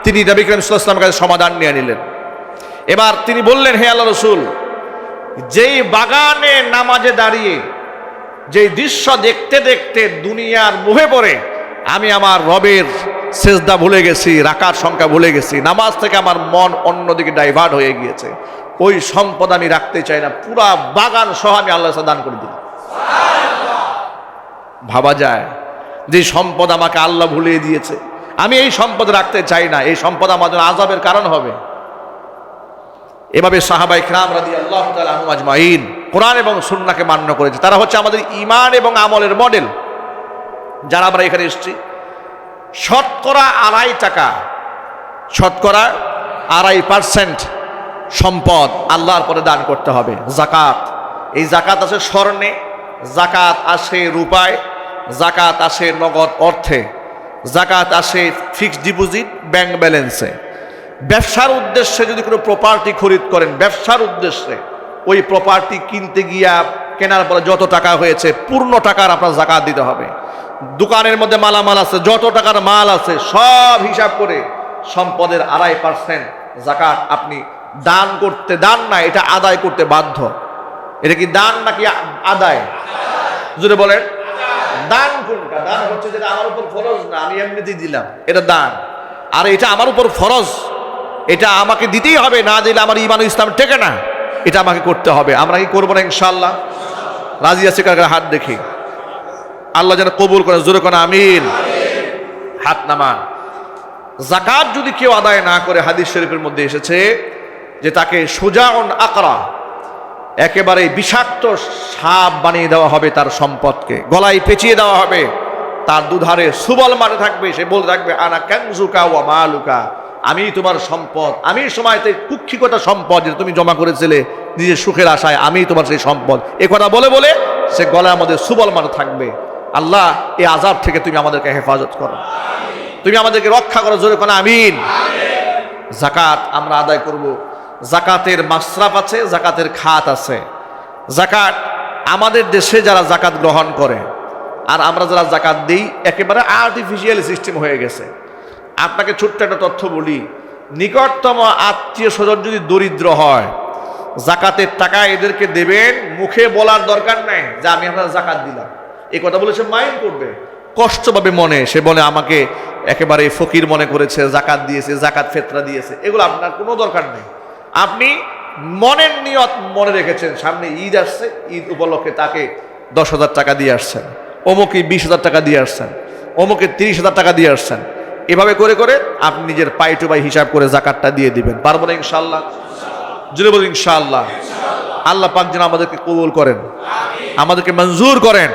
তিনি নবী করিম সাল্লাল্লাহু আলাইহি ওয়াসাল্লামের কাছে সমাধান নিয়ে নিলেন। এবার তিনি বললেন, হে আল্লাহ রসুল, যেই বাগানে নামাজে দাঁড়িয়ে যেই দৃশ্য দেখতে দেখতে দুনিয়ার মোহে পড়ে আমি আমার রবের সেজদা ভুলে গেছি, রাকাত সংখ্যা ভুলে গেছি, নামাজ থেকে আমার মন অন্যদিকে ডাইভার্ট হয়ে গিয়েছে, ওই সম্পদ আমি রাখতে চাই না, পুরা বাগান সহ আমি আল্লাহর কাছে দান করে দিলাম। ভাবা যায় যে সম্পদ আমাকে আল্লাহ ভুলিয়ে দিয়েছে, আমি এই সম্পদ রাখতে চাই না, এই সম্পদ আমাদের আযাবের কারণ হবে। এভাবে সাহাবায়ে কিরাম রাদিয়াল্লাহু তাআলা আনহুম আজমাইন কোরআন এবং সুন্নাহকে মান্য করেছে। তারা হচ্ছে আমাদের ঈমান এবং আমলের মডেল। যারা আমরা এখানে এসেছি, শতকরা 2.5 টাকা, শতকরা 2.5% সম্পদ আল্লাহর পরে দান করতে হবে। যাকাত, এই যাকাত আছে স্বর্ণে, যাকাত আসে রূপায়, যাকাত আসে নগদ অর্থে, যাকাত আসে ফিক্সড ডিপোজিট ব্যাংক ব্যালেন্সে। ব্যবসার উদ্দেশ্যে যদি কোনো প্রপার্টি খরিদ করেন, ব্যবসার উদ্দেশ্যে ওই প্রপার্টি কিনতে গিয়া কেনার পরে যত টাকা হয়েছে পূর্ণ টাকার আপনার যাকাত দিতে হবে। দোকানের মধ্যে মালামাল আছে, যত টাকার মাল আছে সব হিসাব করে সম্পদের 2.5% যাকাত আপনি দান করতে, দান না, এটা আদায় করতে বাধ্য। এটা কি দান নাকি আদায়? জোরে বলেন। দান কোনটা? দান হচ্ছে যেটা আমার উপর ফরজ না, আমি এমনিতেই দিলাম, এটা দান। আর এটা আমার উপর ফরজ, এটা আমাকে দিতেই হবে, না দিলে আমার ঈমান ও ইসলাম টেকে না, এটা আমাকে করতে হবে। আমরা কি করবো না ইনশাআল্লাহ? রাজি আছে কার? হাত দেখি। আল্লাহ যেন কবুল করে, জোরে করে আমিন। হাত নামান। যাকাত যদি কেউ আদায় না করে, হাদিস শরীফের মধ্যে এসেছে যে তাকে সুজাউন আকরা, একেবারে বিষাক্ত সাপ বানিয়ে দেওয়া হবে, তার সম্পদকে গলায় পেঁচিয়ে দেওয়া হবে, তার দুধারে সুবল মারে থাকবে, সে বলতে থাকবে আনা কানজুকা ওয়া মালুকা, আমি তোমার সম্পদ, আমি সময়তে কুক্ষিকতা সম্পদ যেটা তুমি জমা করেছিলে নিজের সুখের আশায়, আমি তোমার সেই সম্পদ, এ কথা বলে বলে সে গলার মধ্যে সুবল মারে থাকবে। আল্লাহ এই আযাব থেকে তুমি আমাদেরকে হেফাজত করো, তুমি আমাদেরকে রক্ষা করো, জোরে কোন আমিন। যাকাত আমরা আদায় করব। যাকাতের মাসরাফ আছে, যাকাতের খাত আছে। যাকাত আমাদের দেশে যারা যাকাত গ্রহণ করে আর আমরা যারা যাকাত দিই, একেবারে আর্টিফিশিয়াল সিস্টেম হয়ে গেছে। আপনাকে ছোট্ট একটা তথ্য বলি, নিকটতম আত্মীয় স্বজন যদি দরিদ্র হয়, যাকাতের টাকা এদেরকে দেবেন, মুখে বলার দরকার নাই যে আমি আপনার যাকাত দিলাম, এই কথা বলে সে মাইন্ড করবে, কষ্ট পাবে মনে, সে বলে আমাকে একেবারে ফকির মনে করেছে, যাকাত দিয়েছে, যাকাত ফেতরা দিয়েছে, এগুলো আপনার কোনো দরকার নেই। আপনি মনের নিয়ত মনে রেখেছেন, সামনে ঈদ আসছে, ঈদ উপলক্ষে তাকে 10,000 টাকা দিয়ে আসছেন, অমুকে 20,000 টাকা দিয়ে আসছেন, অমুকে 30,000 টাকা দিয়ে আসছেন, এভাবে করে করে আপনি নিজের পাই টু পাই হিসাব করে যাকাতটা দিয়ে দিবেন। পারবো না ইনশাআল্লাহ? জুড়ে বলুন ইনশাআল্লাহ। আল্লাহ পাক যেন আমাদেরকে কবুল করেন, আমাদেরকে মঞ্জুর করেন।